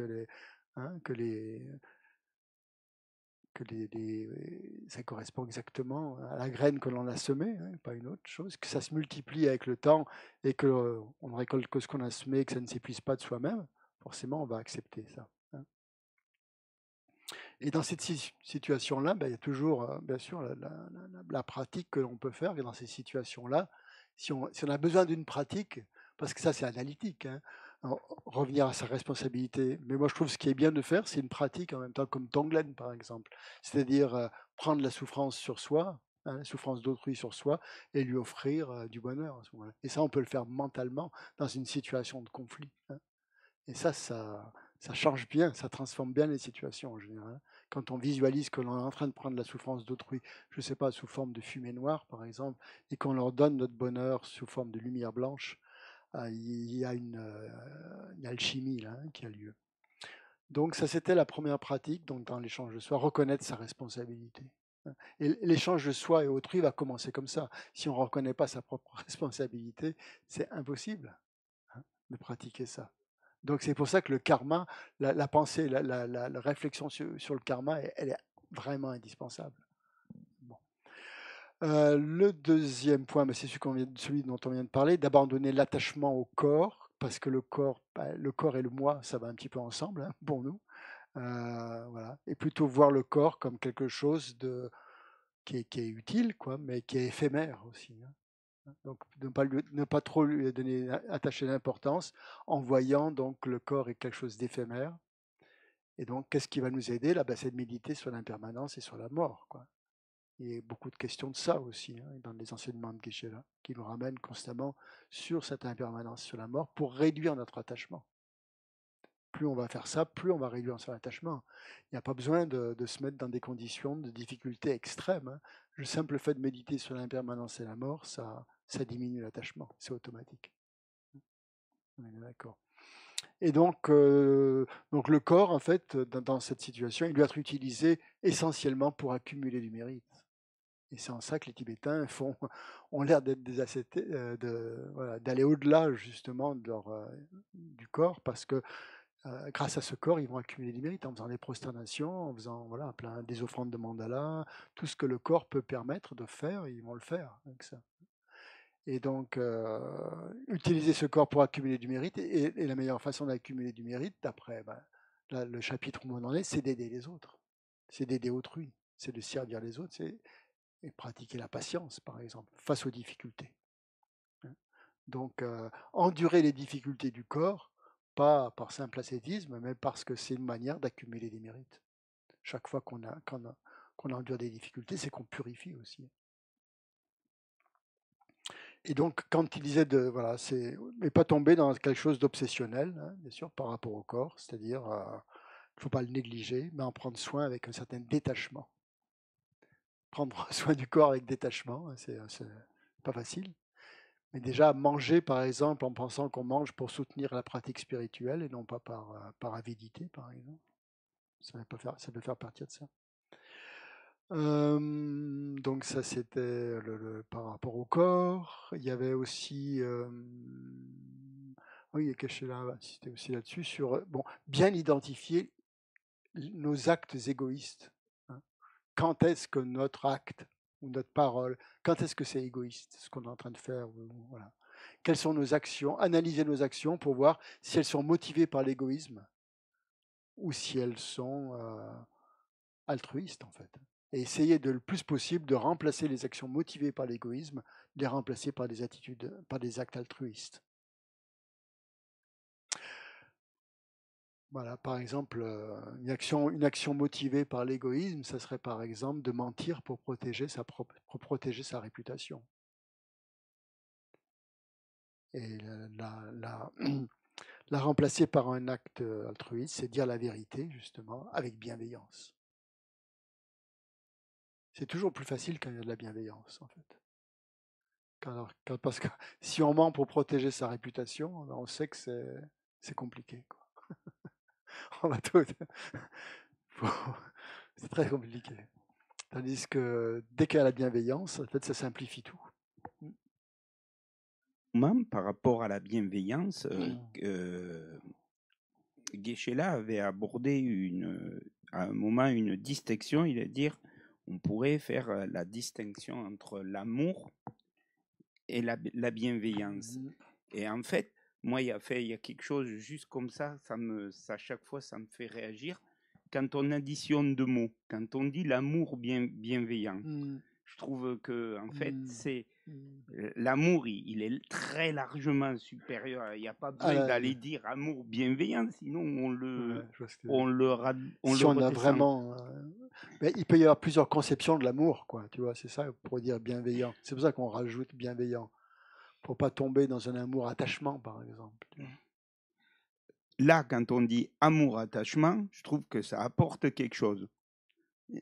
ça correspond exactement à la graine que l'on a semée, hein, pas une autre chose, que ça se multiplie avec le temps et qu'on ne récolte que ce qu'on a semé, que ça ne s'épuise pas de soi-même, forcément on va accepter ça. Hein. Et dans cette situation-là, il y a toujours, bien sûr, la pratique que l'on peut faire. Et dans ces situations-là, si on a besoin d'une pratique, parce que ça, c'est analytique, hein, revenir à sa responsabilité. Mais moi, je trouve ce qui est bien de faire, c'est une pratique en même temps, comme Tonglen, par exemple. C'est-à-dire prendre la souffrance sur soi, la souffrance d'autrui sur soi, et lui offrir du bonheur à ce moment-là. Et ça, on peut le faire mentalement dans une situation de conflit. Hein. Et ça change bien, ça transforme bien les situations en général. Quand on visualise que l'on est en train de prendre la souffrance d'autrui, je ne sais pas, sous forme de fumée noire, par exemple, et qu'on leur donne notre bonheur sous forme de lumière blanche, il y a une alchimie là, qui a lieu. Donc ça, c'était la première pratique, donc dans l'échange de soi, reconnaître sa responsabilité. Et l'échange de soi et autrui va commencer comme ça. Si on ne reconnaît pas sa propre responsabilité, c'est impossible de pratiquer ça. Donc c'est pour ça que le karma, la pensée, la réflexion sur le karma, elle est vraiment indispensable. Bon. Le deuxième point, c'est celui dont on vient de parler, d'abandonner l'attachement au corps, parce que le corps et le moi, ça va un petit peu ensemble, hein, pour nous. Voilà. Et plutôt voir le corps comme quelque chose qui est utile, quoi, mais qui est éphémère aussi. Hein. Donc, ne pas trop lui attacher d'importance en voyant donc le corps est quelque chose d'éphémère. Et donc, qu'est-ce qui va nous aider là? C'est de méditer sur l'impermanence et sur la mort. Quoi. Il y a beaucoup de questions de ça aussi dans les enseignements de Geshe-la, qui nous ramènent constamment sur cette impermanence, sur la mort, pour réduire notre attachement. Plus on va faire ça, plus on va réduire son attachement. Il n'y a pas besoin de se mettre dans des conditions de difficulté extrêmes. Hein. Le simple fait de méditer sur l'impermanence et la mort, ça diminue l'attachement, c'est automatique. On est d'accord. Et donc le corps, en fait, dans cette situation, il doit être utilisé essentiellement pour accumuler du mérite. Et c'est en ça que les Tibétains ont l'air d'être des ascétés, d'aller au-delà justement du corps, parce que grâce à ce corps, ils vont accumuler du mérite en faisant des prosternations, en faisant des offrandes de mandala, tout ce que le corps peut permettre de faire, ils vont le faire avec ça. Et donc, utiliser ce corps pour accumuler du mérite, et la meilleure façon d'accumuler du mérite, d'après le chapitre où on en est, c'est d'aider les autres, c'est d'aider autrui, c'est de servir les autres, et pratiquer la patience, par exemple, face aux difficultés. Donc, endurer les difficultés du corps, pas par simple ascétisme, mais parce que c'est une manière d'accumuler des mérites. Chaque fois qu'on endure des difficultés, c'est qu'on purifie aussi. Et donc, quand il disait mais pas tomber dans quelque chose d'obsessionnel, hein, bien sûr, par rapport au corps, c'est-à-dire, il ne faut pas le négliger, mais en prendre soin avec un certain détachement. Prendre soin du corps avec détachement, c'est pas facile. Mais déjà, manger, par exemple, en pensant qu'on mange pour soutenir la pratique spirituelle et non pas par avidité, par exemple. Ça peut faire partie de ça. Donc ça, c'était par rapport au corps. Il y avait aussi... oui, il y a caché là, c'était aussi là-dessus, sur bien identifier nos actes égoïstes. Hein. Quand est-ce que notre acte ou notre parole, quand est-ce que c'est égoïste, ce qu'on est en train de faire, voilà. Quelles sont nos actions, analyser nos actions pour voir si elles sont motivées par l'égoïsme ou si elles sont altruistes, en fait. Et essayer le plus possible de remplacer les actions motivées par l'égoïsme, de les remplacer par des actes altruistes. Voilà, par exemple, une action motivée par l'égoïsme, ça serait par exemple de mentir pour protéger sa réputation. Et la remplacer par un acte altruiste, c'est dire la vérité, justement, avec bienveillance. C'est toujours plus facile quand il y a de la bienveillance, en fait. Parce que si on ment pour protéger sa réputation, on sait que c'est compliqué, quoi. On va tout... C'est très compliqué. Tandis que dès qu'il y a la bienveillance, en fait, ça simplifie tout. Même par rapport à la bienveillance, Geshe-la avait abordé à un moment une distinction, il a dit on pourrait faire la distinction entre l'amour et la bienveillance. Et en fait, moi, il y a quelque chose juste comme ça, à chaque fois, ça me fait réagir. Quand on additionne deux mots, quand on dit l'amour bienveillant, je trouve que, en fait, l'amour, il est très largement supérieur. Il n'y a pas besoin d'aller dire amour bienveillant, sinon on a vraiment. Mais il peut y avoir plusieurs conceptions de l'amour, quoi. Tu vois, c'est ça pour dire bienveillant. C'est pour ça qu'on rajoute bienveillant, pour pas tomber dans un amour-attachement, par exemple. Là, quand on dit amour-attachement, je trouve que ça apporte quelque chose.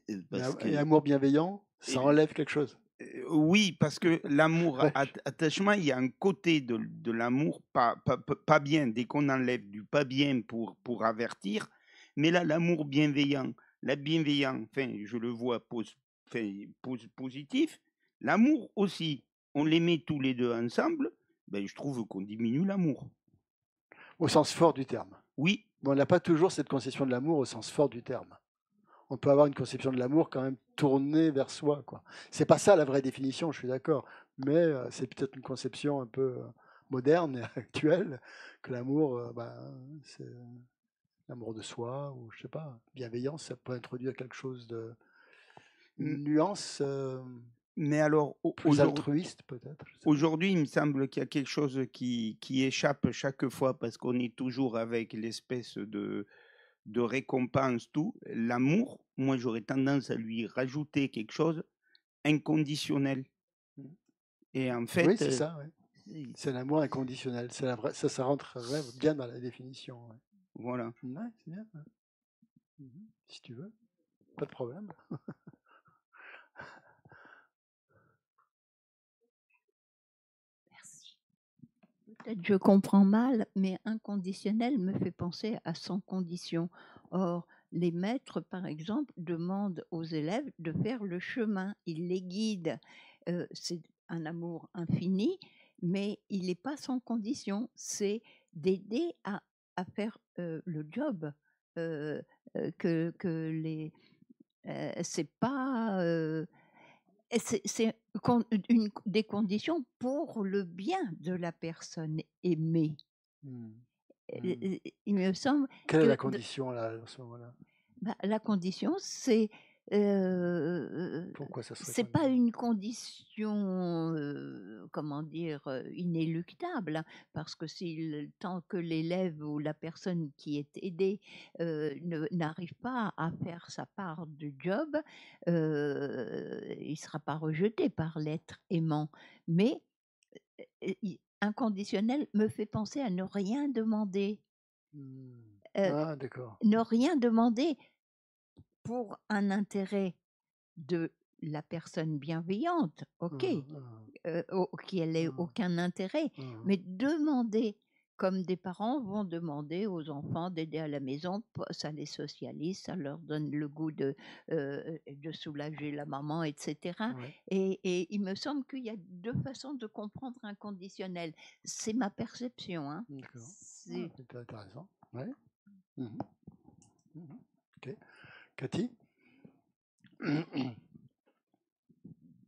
Et amour bienveillant, ça enlève quelque chose. Oui, parce que l'amour-attachement, il y a un côté de l'amour pas bien, dès qu'on enlève du pas bien pour avertir. Mais là, l'amour bienveillant, enfin, je le vois positif. L'amour aussi, on les met tous les deux ensemble, ben, je trouve qu'on diminue l'amour. Au sens fort du terme. Oui. Bon, on n'a pas toujours cette conception de l'amour au sens fort du terme. On peut avoir une conception de l'amour quand même tournée vers soi, quoi. C'est pas ça la vraie définition, je suis d'accord. Mais c'est peut-être une conception un peu moderne et actuelle que l'amour, c'est l'amour de soi, ou je sais pas, bienveillance, ça peut introduire quelque chose de une nuance. Mais alors, plus altruiste peut-être. Aujourd'hui, il me semble qu'il y a quelque chose qui échappe chaque fois parce qu'on est toujours avec l'espèce de récompense, tout. L'amour, moi, j'aurais tendance à lui rajouter quelque chose inconditionnel. Et en fait, oui, c'est ça. Ouais. C'est l'amour inconditionnel. C'est ça rentrerait bien dans la définition. Ouais. Voilà. Ouais, c'est bien. Ouais. Si tu veux, pas de problème. Peut-être je comprends mal, mais inconditionnel me fait penser à sans condition. Or, les maîtres, par exemple, demandent aux élèves de faire le chemin. Ils les guident. C'est un amour infini, mais il n'est pas sans condition. C'est d'aider à faire le job. Que les... c'est pas... c'est des conditions pour le bien de la personne aimée. Il me semble Quelle est la condition là, à ce moment-là? La condition, c'est pourquoi ça serait c'est pas une condition, comment dire, inéluctable, hein, parce que tant que l'élève ou la personne qui est aidée n'arrive pas à faire sa part du job, il sera pas rejeté par l'être aimant. Mais inconditionnel me fait penser à ne rien demander. Ah, d'accord. Ne rien demander pour un intérêt de la personne bienveillante, ok, qu'elle ait aucun intérêt, mais demander, comme des parents vont demander aux enfants d'aider à la maison, ça les socialise, ça leur donne le goût de soulager la maman, etc. Ouais. Et il me semble qu'il y a deux façons de comprendre inconditionnel. C'est ma perception. Hein. D'accord. C'est intéressant. Ouais. Ok. Cathy?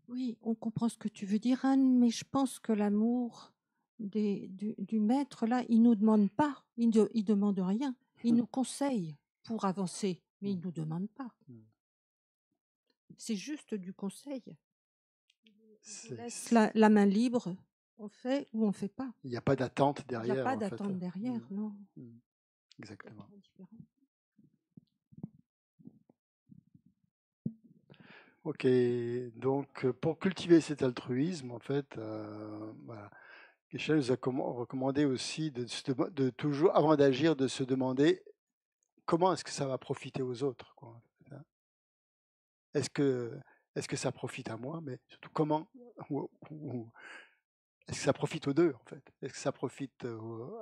Oui, on comprend ce que tu veux dire, Anne, mais je pense que l'amour du maître, là, il ne nous demande pas, il ne demande rien. Il nous conseille pour avancer, mais il ne nous demande pas. C'est juste du conseil. Il laisse la main libre, on fait ou on ne fait pas. Il n'y a pas d'attente derrière. Il n'y a pas d'attente derrière, non. Exactement. Ok, donc pour cultiver cet altruisme, en fait, voilà. Geshe nous a recommandé aussi de toujours, avant d'agir, de se demander comment est-ce que ça va profiter aux autres, quoi. Est-ce que ça profite à moi, mais surtout comment, est-ce que ça profite aux deux, en fait? Est-ce que ça profite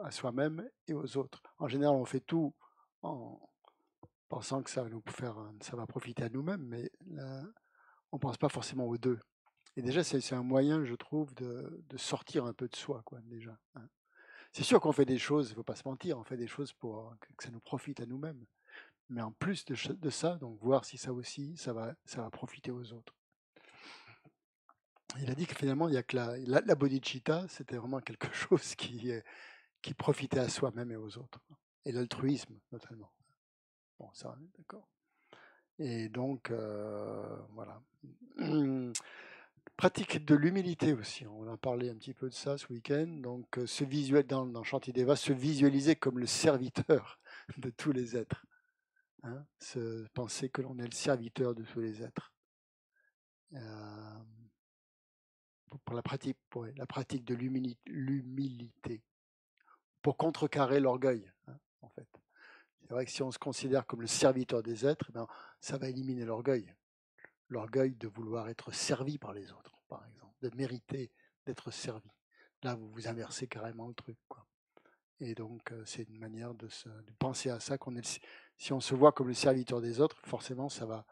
à soi-même et aux autres? En général, on fait tout en pensant que ça va profiter à nous-mêmes, mais là, on ne pense pas forcément aux deux. Et déjà, c'est un moyen, je trouve, de sortir un peu de soi, quoi, déjà. Hein. C'est sûr qu'on fait des choses, il ne faut pas se mentir, on fait des choses pour que ça nous profite à nous-mêmes. Mais en plus de ça, donc voir si ça aussi, ça va profiter aux autres. Il a dit que finalement, il y a que la bodhicitta, c'était vraiment quelque chose qui profitait à soi-même et aux autres. Et l'altruisme, notamment. Bon, ça, d'accord. Et donc, voilà. Pratique de l'humilité aussi, on a parlé un petit peu de ça ce week-end. Donc, dans Shantideva, se visualiser comme le serviteur de tous les êtres. Hein, se penser que l'on est le serviteur de tous les êtres. Pour la pratique de l'humilité, pour contrecarrer l'orgueil, hein, en fait. C'est vrai que si on se considère comme le serviteur des êtres, ben, ça va éliminer l'orgueil. L'orgueil de vouloir être servi par les autres, par exemple, de mériter d'être servi. Là, vous inversez carrément le truc, quoi. Et donc, c'est une manière de penser à ça, si on se voit comme le serviteur des autres, forcément, ça va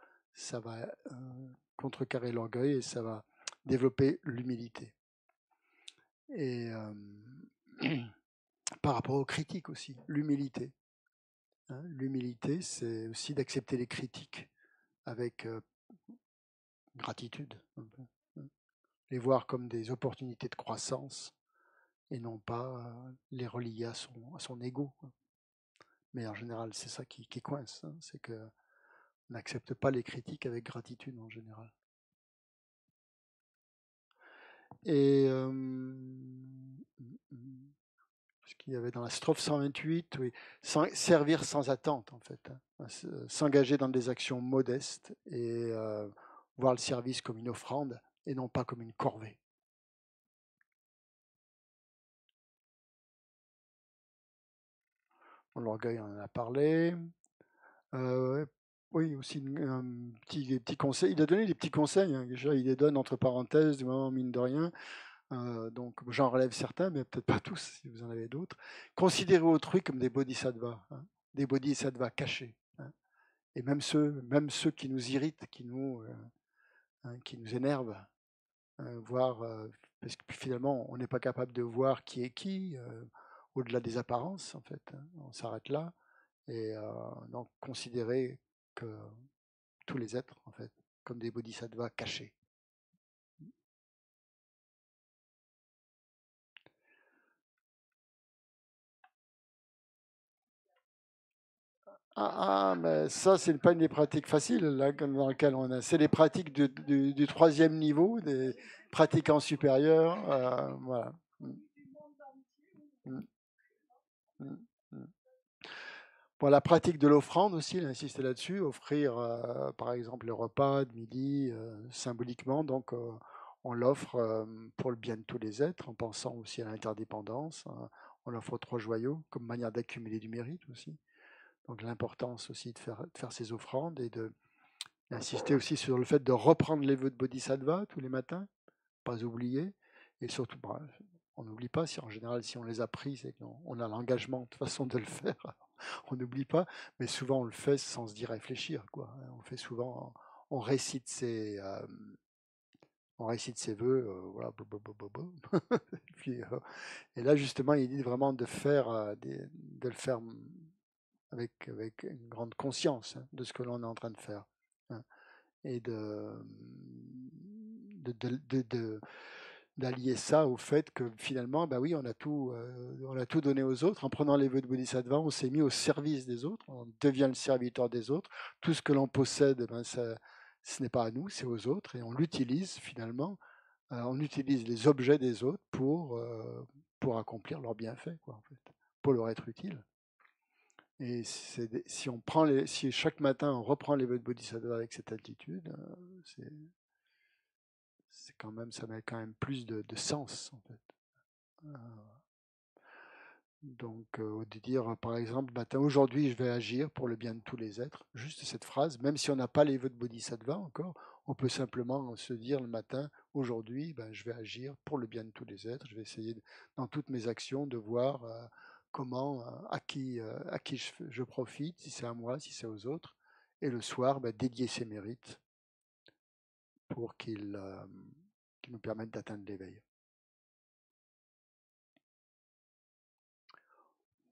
contrecarrer l'orgueil et ça va développer l'humilité. Et par rapport aux critiques aussi, l'humilité. Hein, l'humilité, c'est aussi d'accepter les critiques avec gratitude. Un peu, hein. Les voir comme des opportunités de croissance et non pas les relier à son ego. Mais en général, c'est ça qui coince, hein, c'est qu'on n'accepte pas les critiques avec gratitude en général. Et ce qu'il y avait dans la strophe 128, oui, servir sans attente, en fait, hein, s'engager dans des actions modestes et voir le service comme une offrande et non pas comme une corvée. L'orgueil, on en a parlé. Oui, aussi des petits conseils. Il a donné des petits conseils. Hein. Déjà, il les donne entre parenthèses, du moment mine de rien. Donc j'en relève certains, mais peut-être pas tous, si vous en avez d'autres. Considérez autrui comme des bodhisattvas, des bodhisattvas cachés. Et même ceux qui nous irritent, qui nous énervent, voire parce que finalement, on n'est pas capable de voir qui est qui, au-delà des apparences, en fait. On s'arrête là. Et donc, considérer que tous les êtres, en fait, comme des bodhisattvas cachés. Mais ça, c'est pas une des pratiques faciles là, dans lesquelles on a. C'est les pratiques du troisième niveau, des pratiquants supérieurs. Voilà. Bon, la pratique de l'offrande aussi, il a insisté là-dessus, offrir par exemple le repas de midi symboliquement, donc on l'offre pour le bien de tous les êtres, en pensant aussi à l'interdépendance. On l'offre aux trois joyaux comme manière d'accumuler du mérite aussi. Donc l'importance aussi de faire ces offrandes et d'insister aussi sur le fait de reprendre les vœux de Bodhisattva tous les matins, pas oublier, et surtout, on n'oublie pas, en général si on les a pris, c'est qu'on a l'engagement de toute façon de le faire, on n'oublie pas, mais souvent on le fait sans se dire réfléchir, quoi. On le fait souvent, on récite ses vœux, voilà, et là justement il dit vraiment de le faire avec une grande conscience de ce que l'on est en train de faire, et d'allier ça au fait que finalement, bah oui, on a tout donné aux autres. En prenant les vœux de Bodhisattva, on s'est mis au service des autres, on devient le serviteur des autres. Tout ce que l'on possède, ce n'est pas à nous, c'est aux autres, et on l'utilise finalement. On utilise les objets des autres pour accomplir leurs bienfaits, quoi, en fait, pour leur être utile. Et si chaque matin on reprend les vœux de Bodhisattva avec cette attitude, ça met quand même plus de sens, en fait. Donc, de dire par exemple, aujourd'hui je vais agir pour le bien de tous les êtres, juste cette phrase, même si on n'a pas les vœux de Bodhisattva encore, on peut simplement se dire le matin, aujourd'hui je vais agir pour le bien de tous les êtres, je vais essayer dans toutes mes actions de voir comment, à qui je profite, si c'est à moi, si c'est aux autres, et le soir dédier ses mérites pour qu'ils nous permettent d'atteindre l'éveil.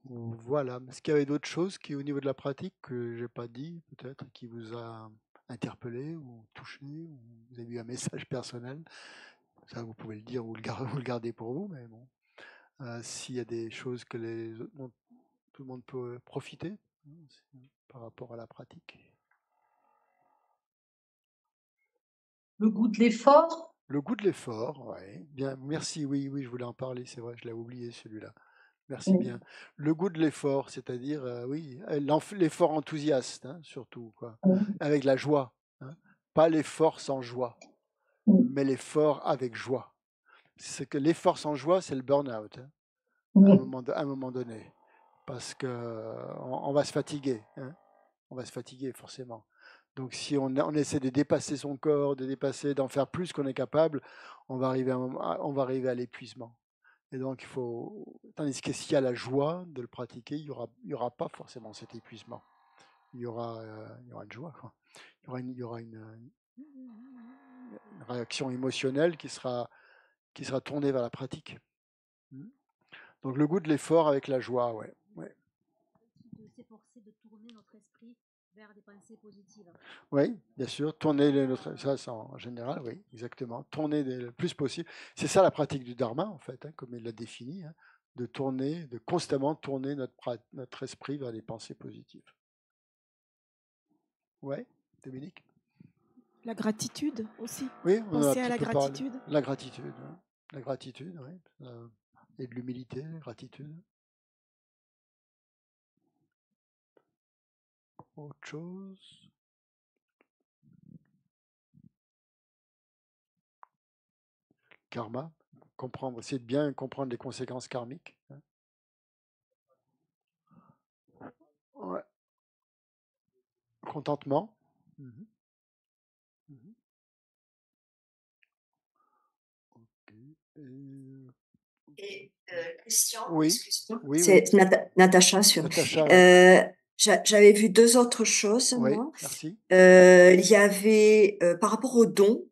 Voilà. Est-ce qu'il y avait d'autres choses qui, au niveau de la pratique, que j'ai pas dit, peut-être, qui vous a interpellé ou touché, ou vous avez eu un message personnel? Ça, vous pouvez le dire ou vous le gardez pour vous, mais bon. S'il y a des choses dont tout le monde peut profiter par rapport à la pratique. Le goût de l'effort? Le goût de l'effort, oui. Bien, merci, oui, je voulais en parler, c'est vrai, je l'ai oublié celui-là. Merci bien. Le goût de l'effort, c'est-à-dire, l'effort enthousiaste, surtout, quoi. Avec la joie. Pas l'effort sans joie, mais l'effort avec joie. C'est que l'effort sans joie, c'est le burn-out, à un moment donné. Parce qu'on va se fatiguer. On va se fatiguer, forcément. Donc, si on essaie de dépasser son corps, d'en faire plus qu'on est capable, on va arriver à l'épuisement. Et donc, tandis que s'il y a la joie de le pratiquer, il y aura pas forcément cet épuisement. Il y aura une joie, quoi. Il y aura une réaction émotionnelle qui sera tournée vers la pratique. Donc, le goût de l'effort avec la joie, ouais. De s'efforcer de tourner notre esprit vers des pensées positives. Oui, bien sûr, ça en général, oui, exactement. Tourner le plus possible. C'est ça la pratique du Dharma, en fait, comme il l'a défini, de constamment tourner notre esprit vers des pensées positives. Ouais, Dominique? La gratitude aussi. Oui, penser à la gratitude. La gratitude, oui. La gratitude, oui. Et de l'humilité, la gratitude. Autre chose? Karma, essayer de bien comprendre les conséquences karmiques. Ouais. Contentement. Ok. Christian, Oui, excuse-moi. oui, C'est oui. Natacha sur. Natacha, ouais. J'avais vu deux autres choses, Oui, moi. merci. Il y avait, par rapport aux dons,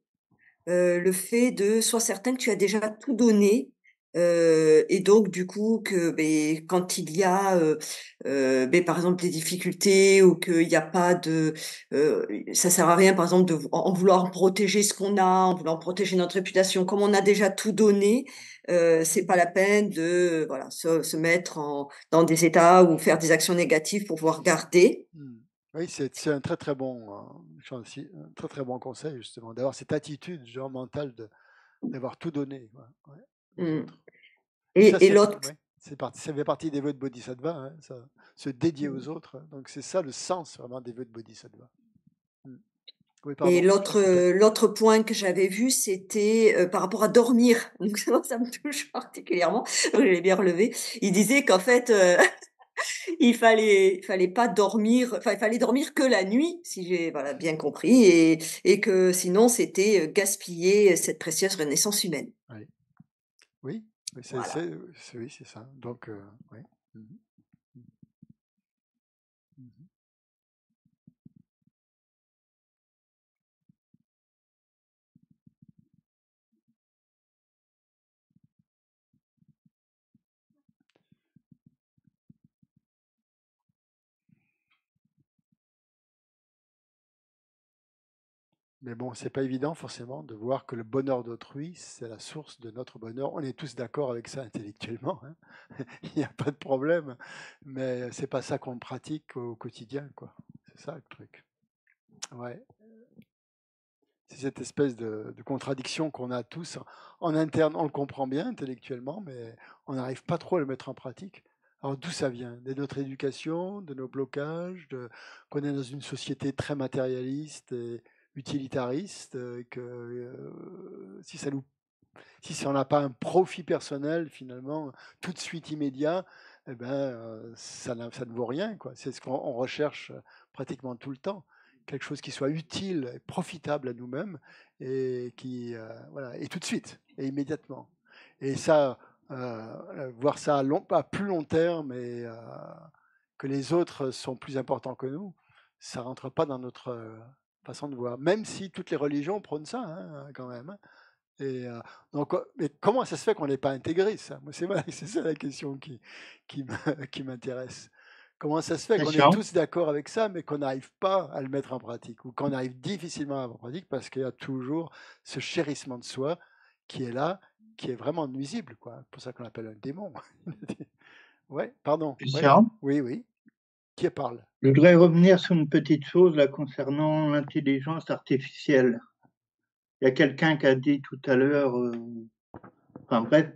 le fait de sois certain que tu as déjà tout donné, et donc du coup que quand il y a par exemple des difficultés ou qu'il n'y a pas de ça sert à rien par exemple de en vouloir protéger ce qu'on a, en vouloir protéger notre réputation, comme on a déjà tout donné, c'est pas la peine de voilà se mettre dans des états ou faire des actions négatives pour pouvoir garder. Oui, c'est un très très bon, un très très bon conseil justement, d'avoir cette attitude genre mentale d'avoir tout donné. Ouais, Et l'autre. Ouais, ça fait partie des vœux de Bodhisattva, hein, ça, se dédier aux autres. Donc c'est ça le sens vraiment des vœux de Bodhisattva. Oui, et l'autre point que j'avais vu, c'était par rapport à dormir. Donc ça me touche particulièrement. Donc, je l'ai bien relevé. Il disait qu'en fait, il fallait pas dormir. Enfin, il fallait dormir que la nuit, si j'ai bien compris, et que sinon c'était gaspiller cette précieuse renaissance humaine. Oui, c'est ça. Donc, oui. Mais bon, c'est pas évident forcément de voir que le bonheur d'autrui, c'est la source de notre bonheur. On est tous d'accord avec ça intellectuellement, hein. Il n'y a pas de problème, mais c'est pas ça qu'on pratique au quotidien, quoi. C'est ça le truc. Ouais. C'est cette espèce de contradiction qu'on a tous en interne. On le comprend bien intellectuellement, mais on n'arrive pas trop à le mettre en pratique. Alors d'où ça vient? De notre éducation, de nos blocages, qu'on est dans une société très matérialiste et utilitariste, que si on n'a pas un profit personnel finalement tout de suite immédiat, eh ben, ça ne vaut rien, quoi. C'est ce qu'on recherche pratiquement tout le temps, quelque chose qui soit utile et profitable à nous-mêmes et qui voilà, et tout de suite et immédiatement. Et ça, voir ça à plus long terme et que les autres sont plus importants que nous, ça rentre pas dans notre façon de voir, même si toutes les religions prônent ça, hein, quand même, hein. Et donc, mais comment ça se fait qu'on n'est pas intégré ça? Moi, c'est ça la question qui m'intéresse. Comment ça se fait qu'on est tous d'accord avec ça, mais qu'on n'arrive pas à le mettre en pratique, ou qu'on arrive difficilement à le mettre en pratique parce qu'il y a toujours ce chérissement de soi qui est là, qui est vraiment nuisible, quoi. C'est pour ça qu'on l'appelle un démon. Ouais, pardon. Christian? Oui, oui. Qui parle? Je voudrais revenir sur une petite chose là concernant l'intelligence artificielle. Il y a quelqu'un qui a dit tout à l'heure, enfin bref,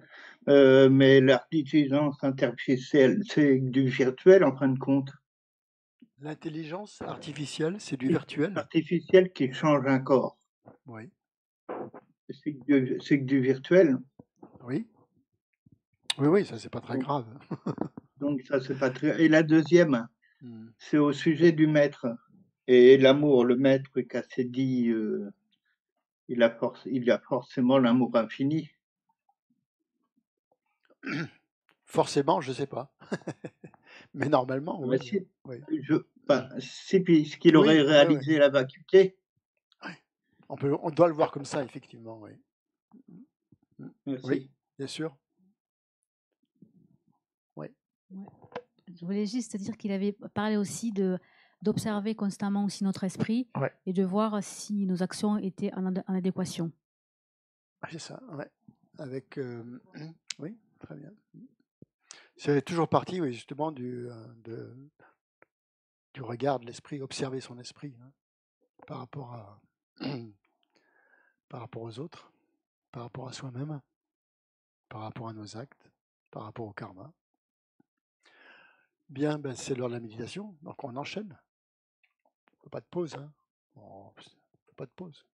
mais l'intelligence artificielle, c'est du virtuel en fin de compte. L'intelligence artificielle, c'est du virtuel? Artificielle qui change un corps. Oui. C'est que du virtuel. Oui. Oui, oui, ça c'est pas très grave. Donc ça c'est pas très. Et la deuxième, c'est au sujet du maître et l'amour. Le maître qui a dit, il a forcément l'amour infini. Forcément, je sais pas. Mais normalement, oui. Oui. C'est puisqu'il aurait réalisé la vacuité. On doit le voir comme ça, effectivement, oui. Merci. Oui, bien sûr. Oui. Ouais. Je voulais juste dire qu'il avait parlé aussi d'observer constamment aussi notre esprit et de voir si nos actions étaient en adéquation. C'est ça, ouais. Avec, oui, très bien. C'est toujours parti, oui, justement, du regard de l'esprit, observer son esprit, hein, par rapport aux autres, par rapport à soi-même, par rapport à nos actes, par rapport au karma. Bien, ben, c'est l'heure de la méditation, donc on enchaîne. Faut pas de pause, hein. Faut pas de pause.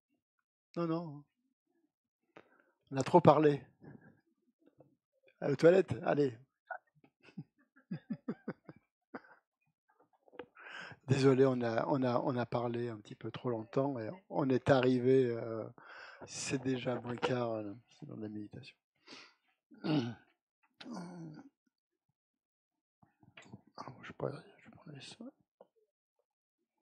Non, non. On a trop parlé. Aux toilettes, allez. Désolé, on a parlé un petit peu trop longtemps et on est arrivé, c'est déjà moins quart dans la méditation. je prends ça.